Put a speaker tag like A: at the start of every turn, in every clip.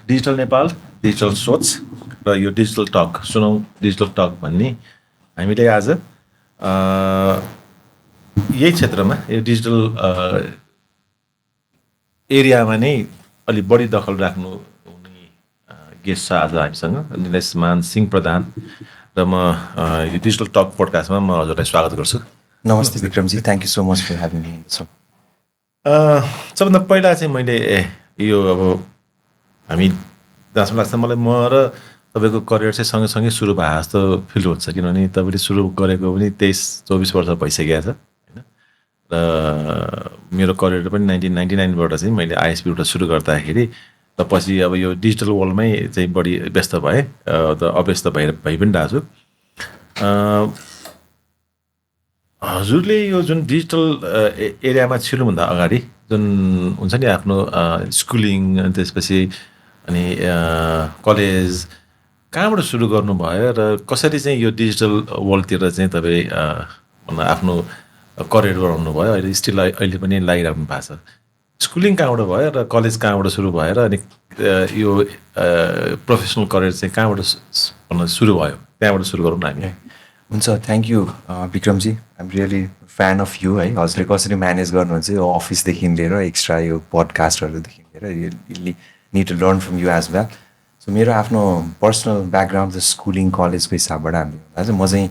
A: Digital Nepal, digital सोच र यो डिजिटल टक सुनौ डिजिटल टक भन्ने हामीले आज यही क्षेत्रमा यो डिजिटल एरियामा नै अलि बढी दखल राख्नु हुने गेस्ट छ आज हामीसँग निलेशमान सिंह प्रधान र म यो डिजिटल टक पोडकास्टमा म हजुरलाई स्वागत गर्छु।
B: नमस्ते Vikramji, thank you so much for having me.
A: सबभन्दा पहिला चाहिँ मैले यो अब हामी जहाँसम्म लाग्छ मलाई म र तपाईँको करियर चाहिँ सँगसँगै सुरु भए जस्तो फिल हुन्छ, किनभने तपाईँले सुरु गरेको पनि 23-24 वर्ष भइसकेको छ होइन। र मेरो करियर पनि 1999बाट चाहिँ मैले आइएसपीबाट सुरु गर्दाखेरि त पछि अब यो डिजिटल वर्ल्डमै चाहिँ बढी व्यस्त भएँ, अव्यस्त भइ पनि रहेको छु। हजुरले यो जुन डिजिटल एरियामा छिर्नुभन्दा अगाडि जुन हुन्छ नि आफ्नो स्कुलिङ अनि त्यसपछि अनि कलेज कहाँबाट सुरु गर्नुभयो र कसरी चाहिँ यो डिजिटल वर्ल्डतिर चाहिँ तपाईँ आफ्नो करियर बनाउनु भयो, अहिले स्टिल अहिले पनि लागिराख्नु भएको छ। स्कुलिङ कहाँबाट भयो र कलेज कहाँबाट सुरु भयो र अनि यो प्रोफेसनल करियर चाहिँ कहाँबाट सुरु भयो, त्यहाँबाट सुरु गरौँ न हामी।
B: हुन्छ, thank you Vikramji, I'm really fan of you है। हजुरले कसरी म्यानेज गर्नुहुन्छ यो अफिसदेखि लिएर एक्स्ट्रा यो पोडकास्टहरूदेखि लिएर, really need to learn from you as well. So मेरो आफ्नो पर्सनल ब्याकग्राउन्ड चाहिँ स्कुलिङ कलेजको हिसाबबाट हामीले चाहिँ म चाहिँ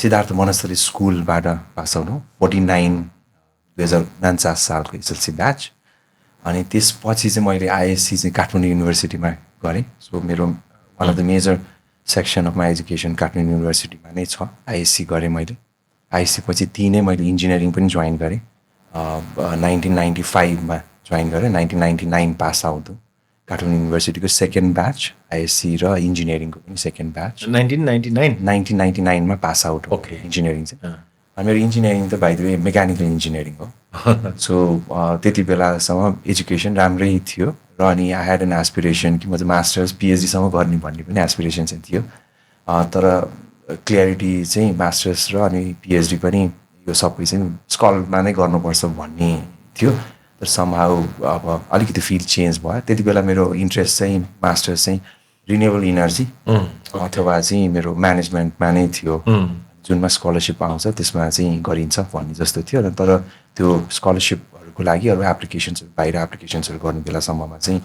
B: सिद्धार्थ मोनास्टरी स्कुलबाट पास आउट हो, 2049 सालको एसएलसी ब्याच। अनि त्यसपछि चाहिँ मैले आइएससी चाहिँ काठमाडौँ युनिभर्सिटीमा गरेँ। सो मेरो one of the major section of my education Kathmandu युनिभर्सिटीमा नै छ। आइएससी गरेँ मैले। आइएससी पछि नै मैले इन्जिनियरिङ पनि जोइन गरेँ। 1995मा जोइन गरेँ, 1999 पास आउट हो। काठमाडौँ युनिभर्सिटीको सेकेन्ड ब्याच आइएससी र इन्जिनियरिङको पनि सेकेन्ड ब्याच।
A: 1999
B: पास आउट हो।
A: ओके,
B: इन्जिनियरिङ चाहिँ मेरो इन्जिनियरिङ त by the way mechanical engineering हो। सो त्यति बेलासम्म एजुकेसन राम्रै थियो र अनि आई ह्याड एन एस्पिरेसन कि म चाहिँ मास्टर्स पिएचडीसम्म गर्ने भन्ने पनि एस्पिरेसन चाहिँ थियो। तर क्लियरिटी चाहिँ मास्टर्स र अनि पिएचडी पनि यो सबै चाहिँ स्कलरमा नै गर्नुपर्छ भन्ने थियो। तर समहाउ अब अलिकति फिल्ड चेन्ज भयो। त्यति बेला मेरो इन्ट्रेस्ट चाहिँ मास्टर्स चाहिँ रिन्युएबल इनर्जी अथवा चाहिँ मेरो म्यानेजमेन्टमा नै थियो, जुनमा स्कलरसिप आउँछ त्यसमा चाहिँ गरिन्छ भन्ने जस्तो थियो। र तर त्यो स्कलरसिपहरूको लागि अरू एप्लिकेसन्सहरू बाहिर एप्लिकेसन्सहरू गर्ने बेलासम्ममा चाहिँ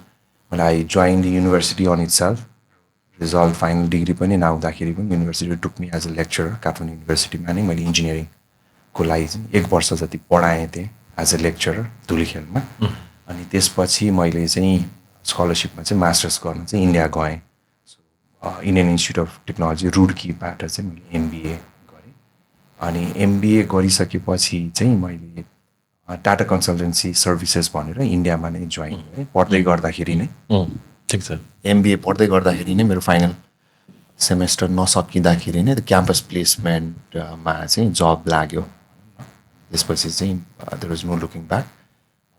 B: मलाई join the university on itself. Result final degree पनि नआउँदाखेरि पनि university took me as a lecturer. Kathmandu युनिभर्सिटीमा नै मैले इन्जिनियरिङको लागि चाहिँ 1 वर्ष जति पढाएँ थिएँ एज अ लेक्चरर धुलीखेलमा। अनि त्यसपछि मैले चाहिँ स्कलरसिपमा चाहिँ मास्टर्स गर्न चाहिँ इन्डिया गएँ। So Indian Institute of Technology रुड्कीबाट चाहिँ मैले एमबिए गरेँ। अनि एमबिए गरिसकेपछि चाहिँ मैले टाटा कन्सल्टेन्सी सर्भिसेस भनेर इन्डियामा नै जोइन गरेँ पढ्दै गर्दाखेरि नै।
A: ठिक छ।
B: एमबिए पढ्दै गर्दाखेरि नै मेरो फाइनल सेमेस्टर नसकिँदाखेरि नै क्याम्पस प्लेसमेन्टमा चाहिँ जब लाग्यो। त्यसपछि चाहिँ there was no looking back.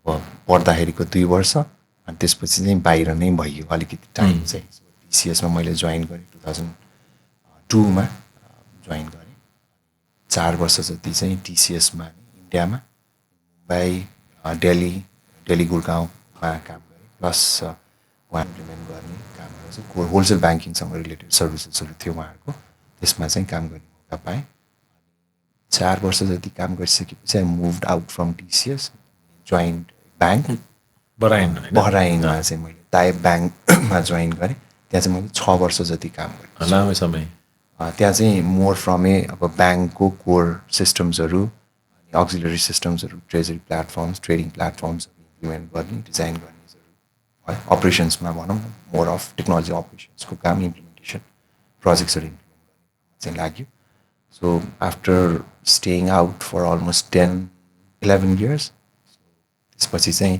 B: अब पढ्दाखेरिको 2 वर्ष अनि त्यसपछि चाहिँ बाहिर नै भइयो अलिकति टाइम चाहिँ। टिसिएसमा मैले जोइन गरेँ 2002मा जोइन गरेँ। 4 वर्ष जति चाहिँ टिसिएसमा इन्डियामा मुम्बई, दिल्ली गुडगाउँमा काम गरेँ। प्लस उहाँ इम्प्लिमेन्ट गर्ने काम गरेर चाहिँ होलसेल ब्याङ्किङसँग रिलेटेड सर्भिसेसहरू थियो उहाँहरूको, त्यसमा चाहिँ काम गर्ने मौका पाएँ। 4 वर्ष जति काम गरिसकेपछि I moved out from TCS, join bank बहराइनमा चाहिँ मैले ताइब ब्याङ्कमा जोइन गरेँ। त्यहाँ चाहिँ मैले 6 वर्ष जति काम गरेँ,
A: लामो समय।
B: त्यहाँ चाहिँ मोर फ्रम अब ब्याङ्कको कोर सिस्टम्सहरू, अक्सिलरी सिस्टम्सहरू, ट्रेजरी प्लेटफर्म्स, ट्रेडिङ प्लेटफर्म्सहरू इम्प्लिमेन्ट गर्ने, डिजाइन गर्ने, अपरेसन्समा भनौँ मोर अफ टेक्नोलोजी अपरेसन्सको काम, इम्प्लिमेन्टेसन प्रोजेक्ट्सहरू इम्प्लिमेन्ट गर्ने चाहिँ लाग्यो। So after staying out for almost 10-11 years त्यसपछि चाहिँ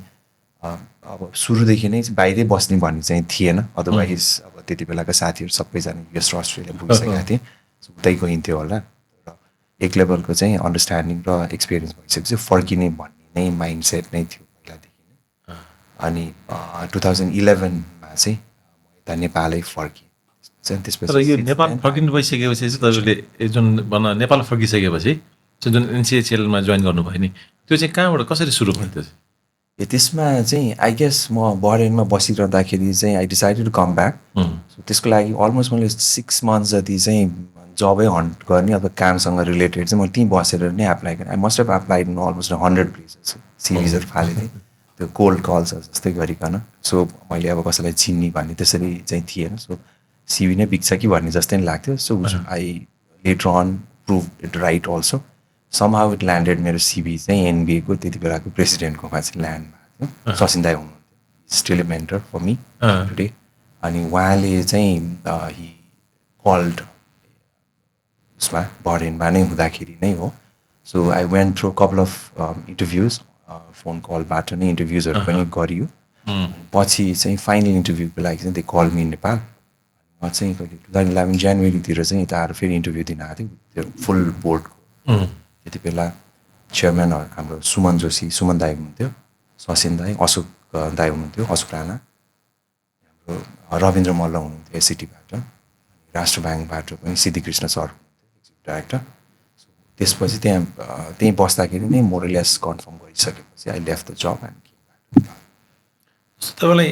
B: अब सुरुदेखि नै बाहिरै बस्ने भन्ने चाहिँ थिएन। अदरवाइज अब त्यति बेलाका साथीहरू सबैजना युएस र अस्ट्रेलिया पुगिसकेका थिए। सो उतै गइन्थ्यो होला। र एक लेभलको चाहिँ अन्डरस्ट्यान्डिङ र एक्सपिरियन्स भइसकेपछि फर्किने भन्ने नै माइन्ड सेट नै थियो पहिलादेखि नै। अनि 2011मा चाहिँ म यता नेपालै फर्केँ।
A: त्यसपछि यो नेपाल फर्किनु भइसकेपछि चाहिँ तपाईँले जुन नेपाल फर्किसकेपछि जुन एनसिएचएलमा जोइन गर्नुभयो नि, त्यो चाहिँ कहाँबाट कसरी सुरु भयो त्यो चाहिँ?
B: त्यसमा चाहिँ आई गेस म बहरेनमा बसिरहँदाखेरि चाहिँ I decided to come back. So त्यसको लागि अलमोस्ट मैले 6 मन्थ्स जति चाहिँ जबै हन्ट गर्ने अथवा कामसँग रिलेटेड चाहिँ मैले त्यहीँ बसेर नै एप्लाई गरेँ. I must have applied in almost 100 places. सिरिजहरू फालेँ त्यो कोल्ड कल्स जस्तै गरिकन. सो मैले अब कसैलाई चिन्ने भन्ने त्यसरी चाहिँ थिएन. सो सिभी नै बिग्छ कि भन्ने जस्तै नै लाग्थ्यो. So I later on prove it right also. somehow it landed मेरो सिभी चाहिँ एनबिएको त्यति बेलाको प्रेसिडेन्टकोमा चाहिँ ल्यान्ड भएको थियो. सचिन दाई हुनुहुन्थ्यो. Still a mentor for me today. अनि उहाँले चाहिँ हि कल्ड उसमा बहरेनमा नै हुँदाखेरि नै हो. So I went through couple of interviews. Phone कलबाट नै इन्टरभ्युजहरू पनि गरियो. पछि चाहिँ फाइनल इन्टरभ्यूको लागि चाहिँ दे कल मी नेपाल. म चाहिँ कहिले 2011 जनवरीतिर चाहिँ यता आएर फेरि इन्टरभ्यू दिन आएको थियो त्यो फुल बोर्डको. त्यति बेला चेयरम्यान हाम्रो सुमन जोशी सुमन दाई हुनुहुन्थ्यो. ससिन दाई अशोक दाई हुनुहुन्थ्यो. अशोक राणा हाम्रो रविन्द्र मल्ल हुनुहुन्थ्यो एसिटीबाट. राष्ट्र ब्याङ्कबाट पनि सिद्धिकृष्ण सर हुनुहुन्थ्यो डाइरेक्टर. त्यसपछि त्यहीँ बस्दाखेरि नै मोरलेस कन्फर्म गरिसकेपछि I left the job and
A: तपाईँलाई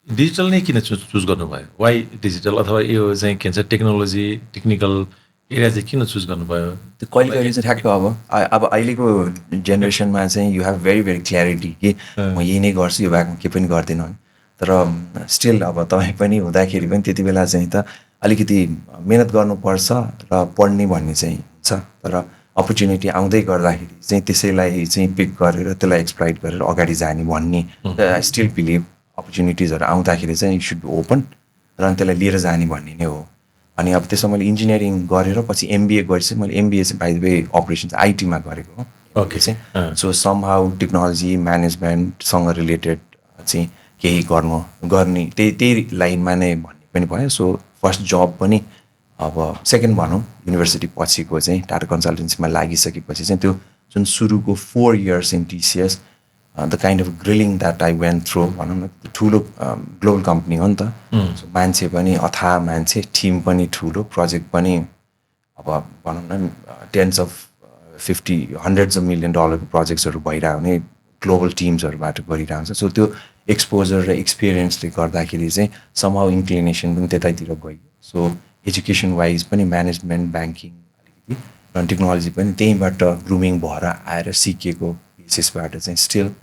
A: डिजिटल नै किन चुज गर्नुभयो? वाइ डिजिटल अथवा यो चाहिँ के भन्छ टेक्नोलोजी टेक्निकल एरिया चाहिँ किन चुज गर्नुभयो?
B: त्यो कहिले कहिले चाहिँ ठ्याक्क अब अहिलेको जेनेरेसनमा चाहिँ you have very very clarity कि म यही नै गर्छु यो बाहेक केही पनि गर्दिनँ भने. तर स्टिल अब तपाईँ पनि हुँदाखेरि पनि त्यति बेला चाहिँ त अलिकति मिहिनेत गर्नुपर्छ र पढ्ने भन्ने चाहिँ हुन्छ. तर अपर्च्युनिटी आउँदै गर्दाखेरि चाहिँ त्यसैलाई चाहिँ पिक गरेर त्यसलाई एक्सप्लोइट गरेर अगाडि जाने भन्ने आई स्टिल बिलिभ अपर्च्युनिटिजहरू आउँदाखेरि चाहिँ यु सुड बी ओपन र त्यसलाई लिएर जाने भन्ने नै हो. अनि अब त्यसमा मैले इन्जिनियरिङ गरेर पछि एमबिए गरेपछि मैले एमबिए चाहिँ बाइ द वे अपरेसन्स आइटीमा गरेको हो.
A: ओके
B: चाहिँ सो समहाउ टेक्नोलोजी म्यानेजमेन्टसँग रिलेटेड चाहिँ केही गर्ने त्यही लाइनमा नै भन्ने पनि भयो. सो फर्स्ट जब पनि अब सेकेन्ड भनौँ युनिभर्सिटी पछिको चाहिँ टाटा कन्सल्टेन्सीमा लागिसकेपछि चाहिँ त्यो जुन सुरुको 4 years in TCS the kind of grilling that I went through भनौँ न. ठुलो ग्लोबल कम्पनी हो नि त. सो मान्छे पनि अथाह मान्छे, टिम पनि ठुलो, प्रोजेक्ट पनि अब भनौँ न tense of 50-100s of million डलरको प्रोजेक्ट्सहरू भइरहेको हुने ग्लोबल टिम्सहरूबाट गरिरहेको हुन्छ. सो त्यो एक्सपोजर र एक्सपिरियन्सले गर्दाखेरि चाहिँ समहाउ इन्क्लिनेसन पनि त्यतैतिर गयो. सो एजुकेसन वाइज पनि म्यानेजमेन्ट ब्याङ्किङ अलिकति र टेक्नोलोजी पनि त्यहीँबाट ग्रुमिङ भएर आएर सिकेको बेसिसबाट चाहिँ स्टिल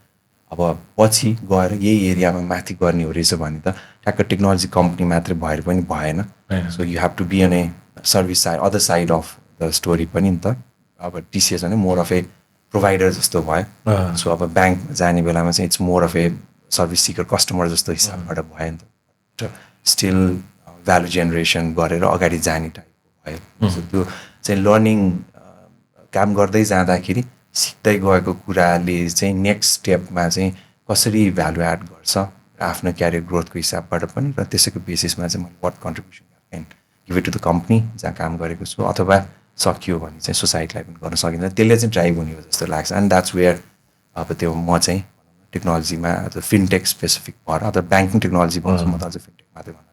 B: अब पछि गएर यही एरियामा माथि गर्ने हो रहेछ भने त ट्याक्क टेक्नोलोजी कम्पनी मात्रै भएर पनि भएन. So you have to be on a service side other side of the story पनि नि त. अब टिसिएस भने मोर अफ ए प्रोभाइडर जस्तो भयो. सो अब ब्याङ्कमा जाने बेलामा चाहिँ it's more of a service seeker customer जस्तो हिसाबबाट भयो नि त. स्टिल भ्यालु जेनेरेसन गरेर अगाडि जाने टाइपको भयो. सो त्यो चाहिँ लर्निङ काम गर्दै जाँदाखेरि सिक्दै गएको कुराले चाहिँ नेक्स्ट स्टेपमा चाहिँ कसरी भ्यालु एड गर्छ आफ्नो क्यारियर ग्रोथको हिसाबबाट पनि र त्यसैको बेसिसमा चाहिँ मैले what contribution can give it to the company जहाँ काम गरेको छु अथवा सकियो भने चाहिँ सोसाइटीलाई पनि गर्न सकिन्छ. त्यसले चाहिँ ड्राइभ हुने हो जस्तो लाग्छ. एन्ड द्याट्स वेयर अब त्यो म चाहिँ टेक्नोलोजीमा अथवा फिनटेक स्पेसिफिक भएर अथवा ब्याङ्किङ टेक्नोलोजी भन्छु म त अझ फिनटेक मात्रै भन्नु.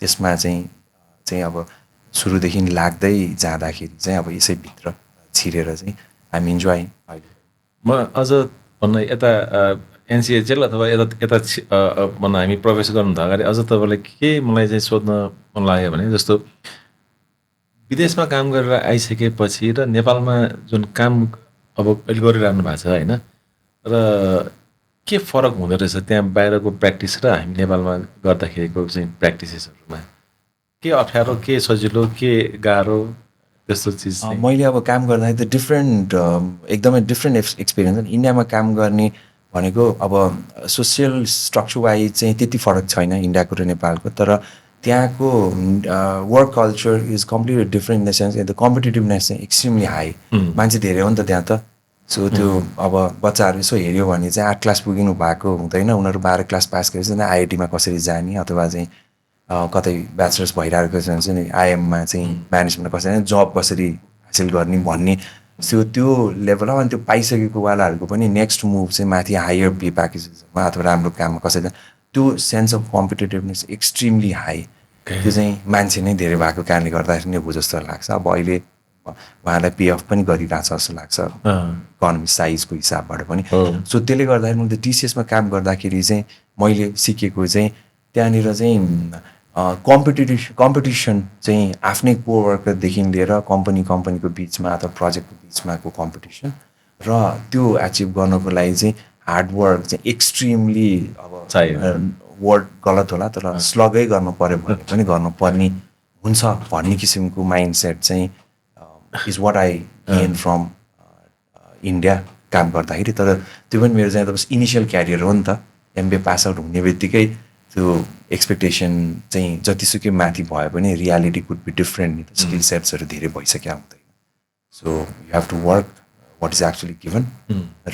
B: त्यसमा चाहिँ अब सुरुदेखि लाग्दै जाँदाखेरि चाहिँ अब यसैभित्र छिरेर चाहिँ आइम इन्जोइङ.
A: म अझ भन्न यता एनसिएचएल अथवा यता भन्न हामी प्रवेश गर्नुभन्दा अगाडि अझ तपाईँलाई के मलाई चाहिँ सोध्न मन लाग्यो भने जस्तो विदेशमा काम गरेर आइसकेपछि र नेपालमा जुन काम अब अहिले गरिरहनु भएको छ होइन, र के फरक हुँदो रहेछ त्यहाँ बाहिरको प्र्याक्टिस र हामी नेपालमा गर्दाखेरिको चाहिँ प्र्याक्टिसेसहरूमा? के अप्ठ्यारो, के सजिलो, के गाह्रो त्यस्तो चिज?
B: मैले अब काम गर्दाखेरि त डिफ्रेन्ट एकदमै डिफ्रेन्ट एक्सपिरियन्स. इन्डियामा काम गर्ने भनेको अब सोसियल स्ट्रक्चर वाइज चाहिँ त्यति फरक छैन इन्डियाको र नेपालको. तर त्यहाँको work culture is completely different in the sense the कम्पिटेटिभनेस चाहिँ एक्सट्रिमली हाई. मान्छे धेरै हो नि त त्यहाँ त. सो त्यो अब बच्चाहरू यसो हेऱ्यो भने चाहिँ 8 क्लास पुगिनु भएको हुँदैन, उनीहरू 12 क्लास पास गरेपछि आइआइटीमा कसरी जाने अथवा चाहिँ कतै ब्याचलर्स भइरहेको छ भने चाहिँ आइएममा चाहिँ म्यानेजमेन्ट कसरी जब कसरी हासिल गर्ने भन्ने त्यो लेभलमा. अनि त्यो पाइसकेको वालाहरूको पनि नेक्स्ट मुभ चाहिँ माथि हायर पे प्याकेजेसमा अथवा राम्रो काममा कसरी त्यो sense of competitiveness extremely high. त्यो चाहिँ मान्छे नै धेरै भएको कारणले गर्दाखेरि नै हो जस्तो लाग्छ. अब अहिले उहाँलाई पे अफ पनि गरिरहेछ जस्तो लाग्छ इकोनोमी साइजको हिसाबबाट पनि सो त्यसले गर्दाखेरि मैले टिसिएसमा काम गर्दाखेरि चाहिँ मैले सिकेको चाहिँ त्यहाँनिर चाहिँ कम्पिटिसन चाहिँ आफ्नै कोवर्करदेखि लिएर कम्पनीको बिचमा अथवा प्रोजेक्टको बिचमाको कम्पिटिसन र त्यो एचिभ गर्नको लागि चाहिँ हार्डवर्क चाहिँ एक्सट्रिमली अब वर्ड गलत होला तर स्लगै गर्नु पऱ्यो भने पनि गर्नुपर्ने हुन्छ भन्ने किसिमको माइन्डसेट चाहिँ is what I gain from India काम गर्दाखेरि तर त्यो पनि मेरो चाहिँ तपाईँ इनिसियल क्यारियर हो नि त एमबिए पास आउट हुने बित्तिकै त्यो एक्सपेक्टेसन चाहिँ जतिसुकै माथि भए पनि रियालिटी कुड बी डिफ्रेन्ट नि त स्किल सेट्सहरू धेरै भइसक्यो हुँदैन so you have to work what is actually given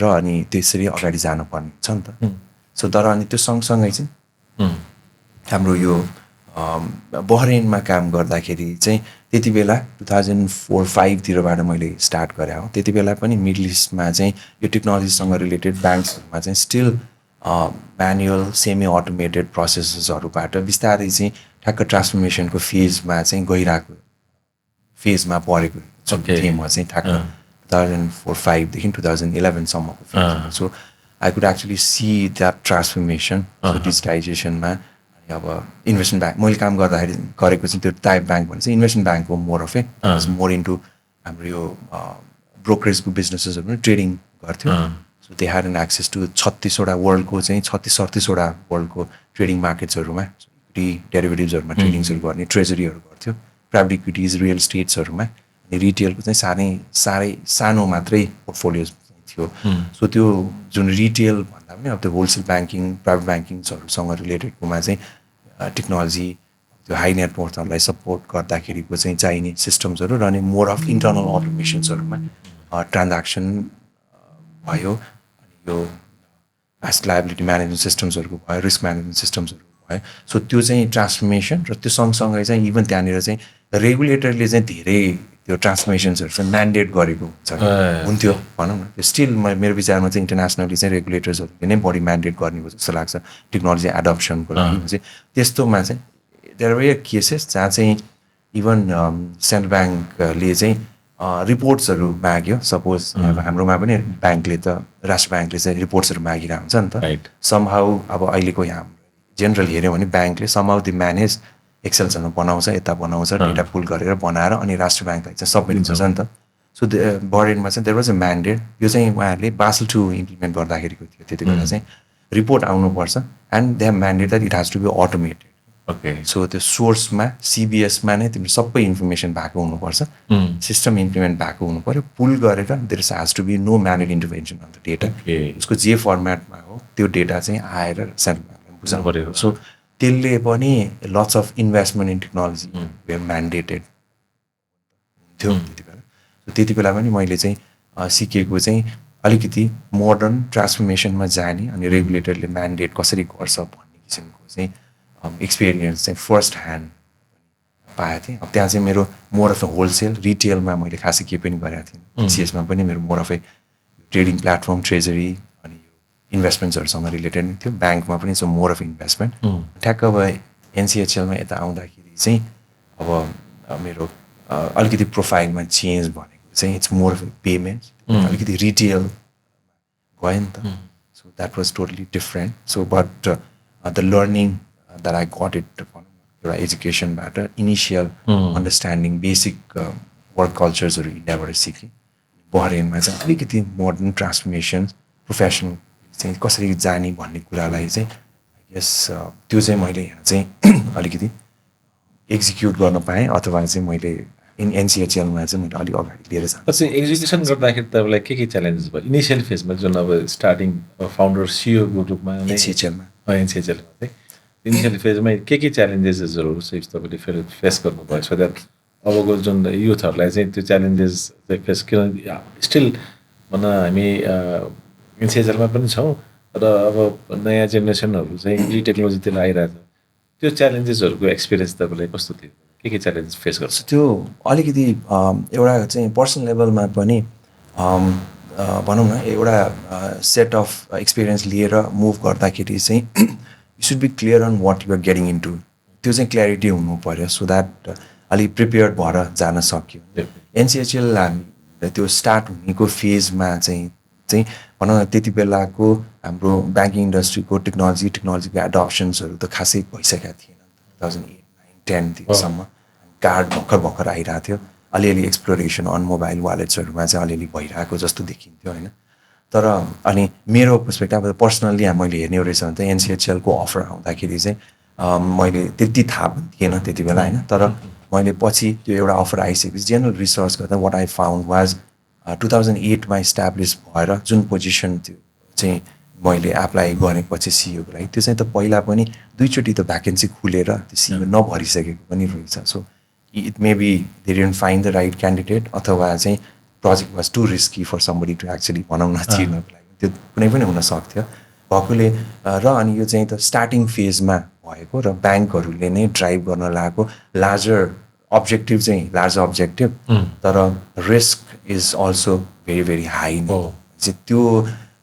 B: र अनि त्यसरी अगाडि जानुपर्ने हुन्छ नि त सो तर अनि त्यो सँगसँगै चाहिँ हाम्रो यो बहरेनमा काम गर्दाखेरि चाहिँ त्यति बेला 2004-05 मैले स्टार्ट गरेँ हो त्यति बेला पनि मिडल इस्टमा चाहिँ यो टेक्नोलोजीसँग रिलेटेड ब्याङ्क्सहरूमा चाहिँ स्टिल म्यानुअल सेमी अटोमेटेड प्रोसेसेसहरूबाट बिस्तारै चाहिँ ठ्याक्क ट्रान्सफर्मेसनको फेजमा चाहिँ गइरहेको फेजमा परेको थिएँ म चाहिँ ठ्याक्क 2004-05 2011सम्मको फेजमा so I could actually see that transformation डिजिटाइजेसनमा अब इन्भेस्टमेन्ट ब्याङ्क मैले काम गर्दाखेरि गरेको चाहिँ त्यो टाइप ब्याङ्क भने चाहिँ इन्भेस्टमेन्ट ब्याङ्कको मोर अफ मोर इन्टु हाम्रो यो ब्रोकरेजको बिजनेसेसहरू पनि ट्रेडिङ गर्थ्यो so they had an access to 36वटा वर्ल्डको चाहिँ 36-38वटा वर्ल्डको ट्रेडिङ मार्केट्सहरूमा इक्विटी डेरिभेटिभ्सहरूमा ट्रेडिङ्सहरू गर्ने ट्रेजरीहरू गर्थ्यो प्राइभेट इक्विटिज रियल स्टेट्सहरूमा अनि रिटेलको चाहिँ साह्रै सानो मात्रै पोर्टफोलियोज थियो सो त्यो जुन रिटेल भन्दा पनि अब त्यो होलसेल ब्याङ्किङ प्राइभेट ब्याङ्किङ्सहरूसँग रिलेटेडकोमा चाहिँ टेक्नोलोजी त्यो हाई नेटवर्कहरूलाई सपोर्ट गर्दाखेरिको चाहिँ चाहिने सिस्टम्सहरू र अनि मोर अफ इन्टर्नल अटोमेसन्सहरूमा ट्रान्ज्याक्सन भयो अनि यो एसेट लायबिलिटी म्यानेजमेन्ट सिस्टम्सहरूको भयो रिस्क म्यानेजमेन्ट सिस्टम्सहरू भयो सो त्यो चाहिँ ट्रान्सफर्मेसन र त्यो सँगसँगै चाहिँ इभन त्यहाँनिर चाहिँ रेगुलेटरले चाहिँ धेरै त्यो ट्रान्सफर्मेसन्सहरू चाहिँ म्यान्डेट गरेको हुन्थ्यो भनौँ न त्यो स्टिल मेरो विचारमा चाहिँ इन्टरनेसनली चाहिँ रेगुलेटर्सहरूले नै बढी म्यान्डेट गर्ने हो जस्तो लाग्छ टेक्नोलोजी एडप्सनको लागि चाहिँ त्यस्तोमा चाहिँ देयर वे केसेस जहाँ चाहिँ इभन सेन्ट्रल ब्याङ्कले चाहिँ रिपोर्ट्सहरू माग्यो सपोज हाम्रोमा पनि ब्याङ्कले त राष्ट्र ब्याङ्कले चाहिँ रिपोर्ट्सहरू मागिरहेको हुन्छ नि त समहाउ अब अहिलेको यहाँ जेनरल हेऱ्यो भने ब्याङ्कले समहाउ दि म्यानेज एक्सेलसँग बनाउँछ यता बनाउँछ डेटा पुल गरेर बनाएर अनि राष्ट्र ब्याङ्कलाई चाहिँ सबमिट हुन्छ नि त सो बरेनमा चाहिँ देयर वाज अ म्यान्डेट यो चाहिँ उहाँहरूले बासल 2 इम्प्लिमेन्ट गर्दाखेरिको थियो त्यति बेला चाहिँ रिपोर्ट आउनुपर्छ and they have mandate that it has to be automated okay so त्यो सोर्समा सिबिएसमा नै तिम्रो सबै इन्फर्मेसन भएको हुनुपर्छ सिस्टम इम्प्लिमेन्ट भएको हुनु पऱ्यो पुल गरेर there has to be no manual intervention on the data उसको जे फर्मेटमा हो त्यो डेटा चाहिँ आएर सेन्ट्रल ब्याङ्कलाई बुझाउनु पऱ्यो सो त्यसले पनि lots of investment in technology were mandated थियो त्यति बेला सो त्यति बेला पनि मैले चाहिँ सिकेको चाहिँ अलिकति मोडर्न ट्रान्सफर्मेसनमा जाने अनि रेगुलेटरले म्यान्डेट कसरी गर्छ भन्ने किसिमको चाहिँ एक्सपिरियन्स चाहिँ फर्स्ट ह्यान्ड पाएको थिएँ अब त्यहाँ चाहिँ मेरो मोर अफ अ होलसेल रिटेलमा मैले खासै केही पनि गरेको थिएँ सिएसमा पनि मेरो more of A trading platform treasury अनि यो इन्भेस्टमेन्ट्सहरूसँग रिलेटेड नै थियो ब्याङ्कमा पनि सो मोर अफ इन्भेस्टमेन्ट ठ्याक्क अब एनसिएचएलमा यता आउँदाखेरि चाहिँ अब मेरो अलिकति प्रोफाइलमा चेन्ज भनेको चाहिँ इट्स मोर अफ पेमेन्ट अलिकति रिटेल गयो नि त so that was totally different so but the learning that I got it एउटा एजुकेसनबाट इनिसियल अन्डरस्ट्यान्डिङ बेसिक वर्क कल्चर्सहरू इन्डियाबाट सिकेँ बहरेनमा चाहिँ अलिकति मोडर्न ट्रान्सफर्मेसन प्रोफेसनल चाहिँ कसरी जाने भन्ने कुरालाई चाहिँ आई गेस त्यो चाहिँ मैले यहाँ चाहिँ अलिकति एक्जिक्युट गर्न पाएँ अथवा चाहिँ मैले एनसिएचएलमा चाहिँ मैले अलिक अगाडि लिएर जान्छु
A: एक्जिक्युसन गर्दाखेरि तपाईँलाई के च्यालेन्जेस भयो इनिसियल फेजमा जुन अब स्टार्टिङ फाउन्डर सिइओको रूपमा
B: एनसिएचएलमा
A: चाहिँ इनिसियल फेजमा के च्यालेन्जेसहरू चाहिँ तपाईँले फेस गर्नुभयो सो द्याट अबको जुन युथहरूलाई चाहिँ त्यो च्यालेन्जेस चाहिँ फेस किन स्टिल भनौँ हामी एनसिएचएलमा पनि छौँ र अब नयाँ जेनेरेसनहरू चाहिँ टेक्नोलोजीतिर आइरहेको छ त्यो च्यालेन्जेसहरूको एक्सपिरियन्स तपाईँलाई कस्तो थियो के च्यालेन्जेस फेस गर्छ
B: त्यो अलिकति एउटा चाहिँ पर्सनल लेभलमा पनि भनौँ न एउटा सेट अफ एक्सपिरियन्स लिएर मुभ गर्दाखेरि चाहिँ you should be clear on what you are getting into त्यो चाहिँ क्ल्यारिटी हुनु पऱ्यो सो द्याट अलिक प्रिपेयर्ड भएर जान सक्यो एनसिएचएल हामी त्यो स्टार्ट हुनेको फेजमा चाहिँ भनौँ न त्यति बेलाको हाम्रो ब्याङ्किङ इन्डस्ट्रीको टेक्नोलोजीको एडप्सन्सहरू त खासै भइसकेका थिएन 2008, 9, 10 कार्ड भर्खर आइरहेको थियो अलिअलि एक्सप्लोरेसन अन मोबाइल वालेट्सहरूमा चाहिँ अलिअलि भइरहेको जस्तो देखिन्थ्यो होइन तर अनि मेरो पर्सपेक्टिभ अब पर्सनल्ली मैले हेर्ने रहेछ भने चाहिँ एनसिएचएलको अफर आउँदाखेरि चाहिँ मैले त्यति थाहा पनि थिएन त्यति बेला होइन तर मैले पछि त्यो एउटा अफर आइसकेपछि जेनरल रिसर्च गर्दा वाट आई फाउन्ड वाज 2008मा इस्टाब्लिस भएर जुन पोजिसन त्यो चाहिँ मैले एप्लाई गरेपछि सिइओको लागि त्यो चाहिँ त पहिला पनि 2चोटि त भ्याकेन्सी खुलेर त्यो सिइओ नभरिसकेको पनि रहेछ so it may be they didn't find the right candidate अथवा चाहिँ project was too risky for somebody to actually भनौँ न चिर्नको लागि त्यो कुनै पनि हुन सक्थ्यो भएकोले र अनि यो चाहिँ त स्टार्टिङ फेजमा भएको र ब्याङ्कहरूले नै ड्राइभ गर्न लागेको लार्जर अब्जेक्टिभ तर risk is also very very high नै चाहिँ त्यो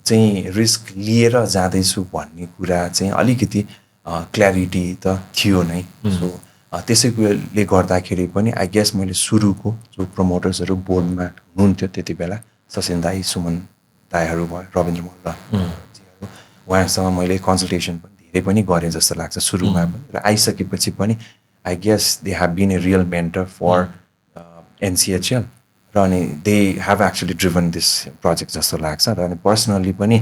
B: चाहिँ रिस्क लिएर जाँदैछु भन्ने कुरा चाहिँ अलिकति क्ल्यारिटी त थियो नै सो त्यसैले गर्दाखेरि पनि आई गेस मैले सुरुको जो प्रमोटर्सहरू बोर्डमा हुनुहुन्थ्यो त्यति बेला ससेन दाई सुमन दाईहरू भयो रविन्द्र मल्ल उहाँसँग मैले कन्सल्टेसन पनि धेरै पनि गरेँ जस्तो लाग्छ सुरुमा पनि र आइसकेपछि पनि I guess they have been a real mentor for NCHL र अनि they have actually driven this project जस्तो लाग्छ र अनि पर्सनल्ली पनि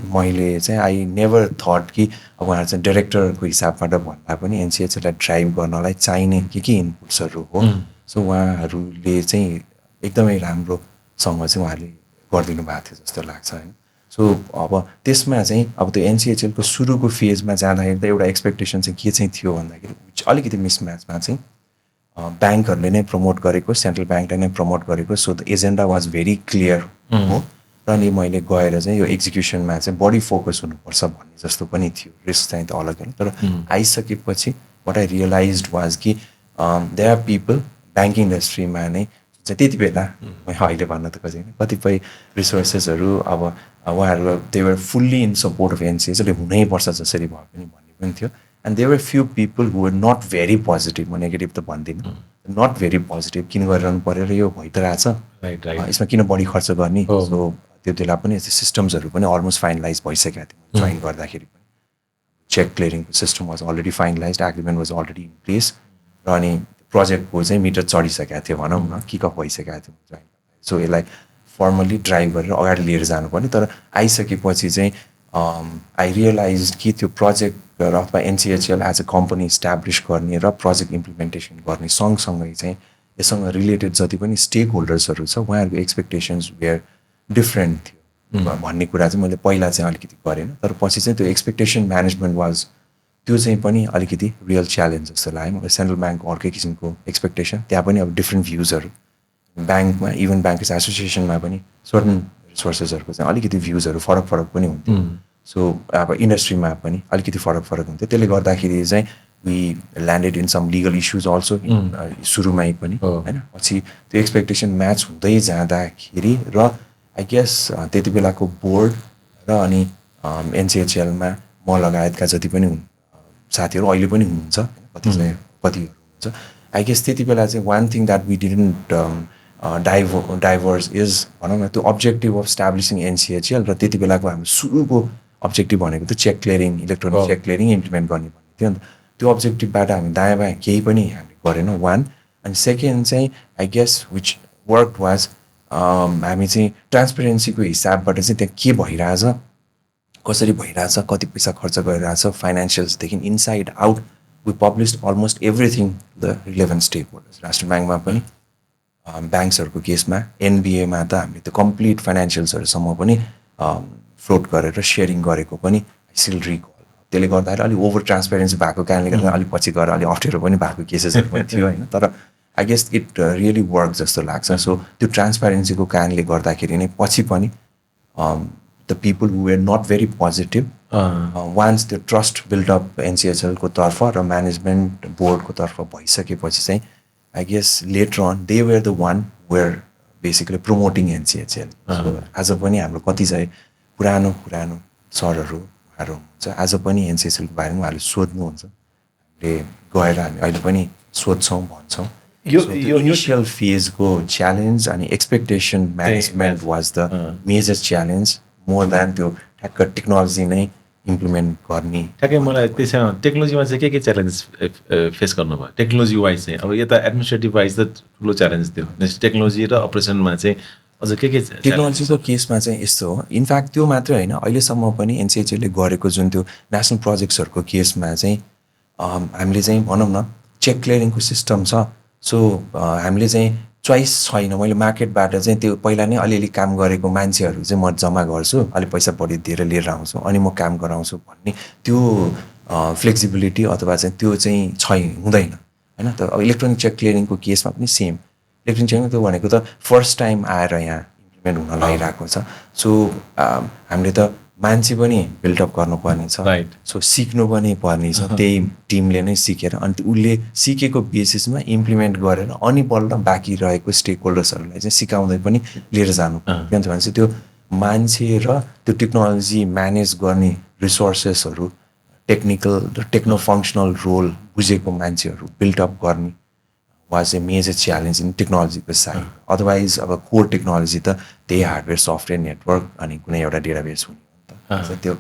B: मैले चाहिँ आई नेभर थट कि अब उहाँहरू चाहिँ डाइरेक्टरको हिसाबबाट भन्दा पनि एनसिएचएललाई ड्राइभ गर्नलाई चाहिने के इनपुट्सहरू हो सो उहाँहरूले चाहिँ एकदमै राम्रोसँग चाहिँ उहाँहरूले गरिदिनु भएको थियो जस्तो लाग्छ होइन सो अब त्यसमा चाहिँ अब त्यो एनसिएचएलको सुरुको फेजमा जाँदाखेरि त एउटा एक्सपेक्टेसन चाहिँ के चाहिँ थियो भन्दाखेरि अलिकति मिसम्याचमा चाहिँ ब्याङ्कहरूले नै प्रमोट गरेको सेन्ट्रल ब्याङ्कले नै प्रमोट गरेको so the agenda was very clear हो र अनि मैले गएर चाहिँ यो एक्जिक्युसनमा चाहिँ बढी फोकस हुनुपर्छ भन्ने जस्तो पनि थियो रिस्क चाहिँ त अलग होइन तर आइसकेपछि वाट आई रियलाइज वाज कि देयर आर पिपल ब्याङ्किङ इन्डस्ट्रीमा नै चाहिँ त्यति बेला अहिले भन्न त खोजेँ कतिपय रिसोर्सेसहरू अब उहाँहरू they were fully in support of एनसिएचएलले हुनैपर्छ जसरी भए पनि भन्ने पनि थियो and they were few people who were not very positive म नेगेटिभ त भन्दिनँ नट भेरी पोजिटिभ किन गरिरहनु पऱ्यो र यो भइ त रहेछ यसमा किन बढी खर्च गर्ने सो त्यो बेला पनि यस्तो सिस्टम्सहरू पनि अलमोस्ट फाइनलाइज भइसकेको थियो जोइन गर्दाखेरि पनि चेक क्लियरिङको system was already finalize agreement was already in place र अनि प्रोजेक्टको चाहिँ मिटर चढिसकेको थियो भनौँ न किकअप भइसकेको थियो जोइन सो यसलाई फर्मल्ली ड्राइभ गरेर अगाडि लिएर जानुपर्ने तर आइसकेपछि चाहिँ आई रियलाइज कि त्यो प्रोजेक्ट अथवा एनसिएचएल एज अ कम्पनी इस्टाब्लिस गर्ने र प्रोजेक्ट इम्प्लिमेन्टेसन गर्ने सँगसँगै चाहिँ यससँग रिलेटेड जति पनि स्टेक होल्डर्सहरू छ उहाँहरूको एक्सपेक्टेसन्स वेयर डिफ्रेन्ट थियो भन्ने कुरा चाहिँ मैले पहिला चाहिँ अलिकति गरेन तर पछि चाहिँ त्यो एक्सपेक्टेसन म्यानेजमेन्ट वाज त्यो चाहिँ पनि अलिकति रियल च्यालेन्ज जस्तो लाग्यो मलाई सेन्ट्रल ब्याङ्कको अर्कै किसिमको एक्सपेक्टेसन त्यहाँ पनि अब डिफ्रेन्ट भ्युजहरू ब्याङ्कमा इभन ब्याङ्कर्स एसोसिएसनमा पनि सर्टन रिसोर्सेसहरूको चाहिँ अलिकति भ्युजहरू फरक पनि हुन्थ्यो सो अब इन्डस्ट्रीमा पनि अलिकति फरक हुन्थ्यो त्यसले गर्दाखेरि चाहिँ we landed in some legal issues also सुरुमै पनि होइन पछि त्यो एक्सपेक्टेसन म्याच हुँदै जाँदाखेरि र आई गेस त्यति बेलाको बोर्ड र अनि एनसिएचएलमा म लगायतका जति पनि साथीहरू अहिले पनि हुनुहुन्छ कतिहरू हुन्छ आई गेस त्यति बेला चाहिँ one thing that we didn't diverse is भनौँ न त्यो अब्जेक्टिभ अफ स्टाब्लिसिङ एनसिएचएल र त्यति बेलाको हाम्रो सुरुको अब्जेक्टिभ भनेको त cheque clearing electronic cheque clearing implement गर्ने भन्ने थियो नि त त्यो अब्जेक्टिभबाट हामी दायाँ बायाँ केही पनि हामीले गरेनौँ वान अनि सेकेन्ड चाहिँ I guess which work was हामी चाहिँ ट्रान्सपेरेन्सीको हिसाबबाट चाहिँ त्यहाँ के भइरहेछ कसरी भइरहेछ कति पैसा खर्च गरिरहेछ फाइनेन्सियल्सदेखि inside out we published almost everything the relevant stake holders राष्ट्र ब्याङ्कमा पनि ब्याङ्क्सहरूको केसमा एनबिएमा त हामीले त्यो कम्प्लिट फाइनेन्सियल्सहरूसम्म पनि फ्लोट गरेर सेयरिङ गरेको पनि आई स्टिल रिकल त्यसले गर्दाखेरि अलिक ओभर ट्रान्सपेरेन्सी भएको कारणले गर्दा अलिक पछि गएर अलिक अप्ठ्यारो पनि भएको केसेसहरू पनि थियो होइन तर I guess it really work जस्तो लाग्छ सो त्यो ट्रान्सपेरेन्सीको कारणले गर्दाखेरि नै पछि पनि the people who were not very positive ones त्यो ट्रस्ट बिल्डअप एनसिएचएलको तर्फ र म्यानेजमेन्ट बोर्डको तर्फ भइसकेपछि चाहिँ I guess later on they were the one were basically promoting NCHL आज पनि हाम्रो कति चाहिँ पुरानो सरहरू उहाँहरू हुन्छ आज पनि एनसिएचएलको बारेमा उहाँहरूले सोध्नुहुन्छ हामीले गएर हामी अहिले पनि सोध्छौँ भन्छौँ
A: यो
B: इनिसियल फेजको च्यालेन्ज अनि expectation management was the major challenge more than त्यो ठ्याक्क टेक्नोलोजी नै इम्प्लिमेन्ट गर्ने।
A: ठ्याक्कै मलाई त्यसमा टेक्नोलोजीमा चाहिँ के च्यालेन्जेस फेस गर्नुभयो टेक्नोलोजी वाइज चाहिँ? अब यता एडमिनिस्ट्रेटिभ वाइज त ठुलो च्यालेन्ज थियो, नेक्स्ट टेक्नोलोजी र अपरेसनमा चाहिँ अझ के
B: टेक्नोलोजीको केसमा चाहिँ यस्तो हो। इनफ्याक्ट त्यो मात्रै होइन, अहिलेसम्म पनि एनसिएचएलले गरेको जुन त्यो नेसनल प्रोजेक्ट्सहरूको केसमा चाहिँ हामीले चाहिँ भनौँ न चेक क्लियरिङको सिस्टम छ। सो हामीले चाहिँ चोइस छैन। मैले मार्केटबाट चाहिँ त्यो पहिला नै अलिअलि काम गरेको मान्छेहरू चाहिँ म जम्मा गर्छु, अलिक पैसा बढी दिएर लिएर आउँछु अनि म काम गराउँछु भन्ने त्यो फ्लेक्सिबिलिटी अथवा चाहिँ त्यो चाहिँ हुँदैन होइन। त अब इलेक्ट्रोनिक चेक क्लियरिङको केसमा पनि सेम। इलेक्ट्रोनिक चेक त्यो भनेको त फर्स्ट टाइम आएर यहाँ इम्प्लिमेन्ट हुन लागिरहेको छ। सो हामीले त मान्छे पनि बिल्डअप गर्नुपर्ने छ, सो सिक्नु पनि पर्ने छ। त्यही टिमले नै सिकेर अनि उसले सिकेको बेसिसमा इम्प्लिमेन्ट गरेर अनि बल्ल बाँकी रहेको स्टेक होल्डर्सहरूलाई चाहिँ सिकाउँदै पनि लिएर जानु पर्छ। किनभने चाहिँ त्यो मान्छे र त्यो टेक्नोलोजी म्यानेज गर्ने रिसोर्सेसहरू टेक्निकल र टेक्नो फङ्सनल रोल बुझेको मान्छेहरू बिल्डअप गर्ने was a major challenge in टेक्नोलोजीको साइड। अदरवाइज अब कोर टेक्नोलोजी त त्यही हार्डवेयर सफ्टवेयर नेटवर्क अनि कुनै एउटा डेटाबेस हुने त्यो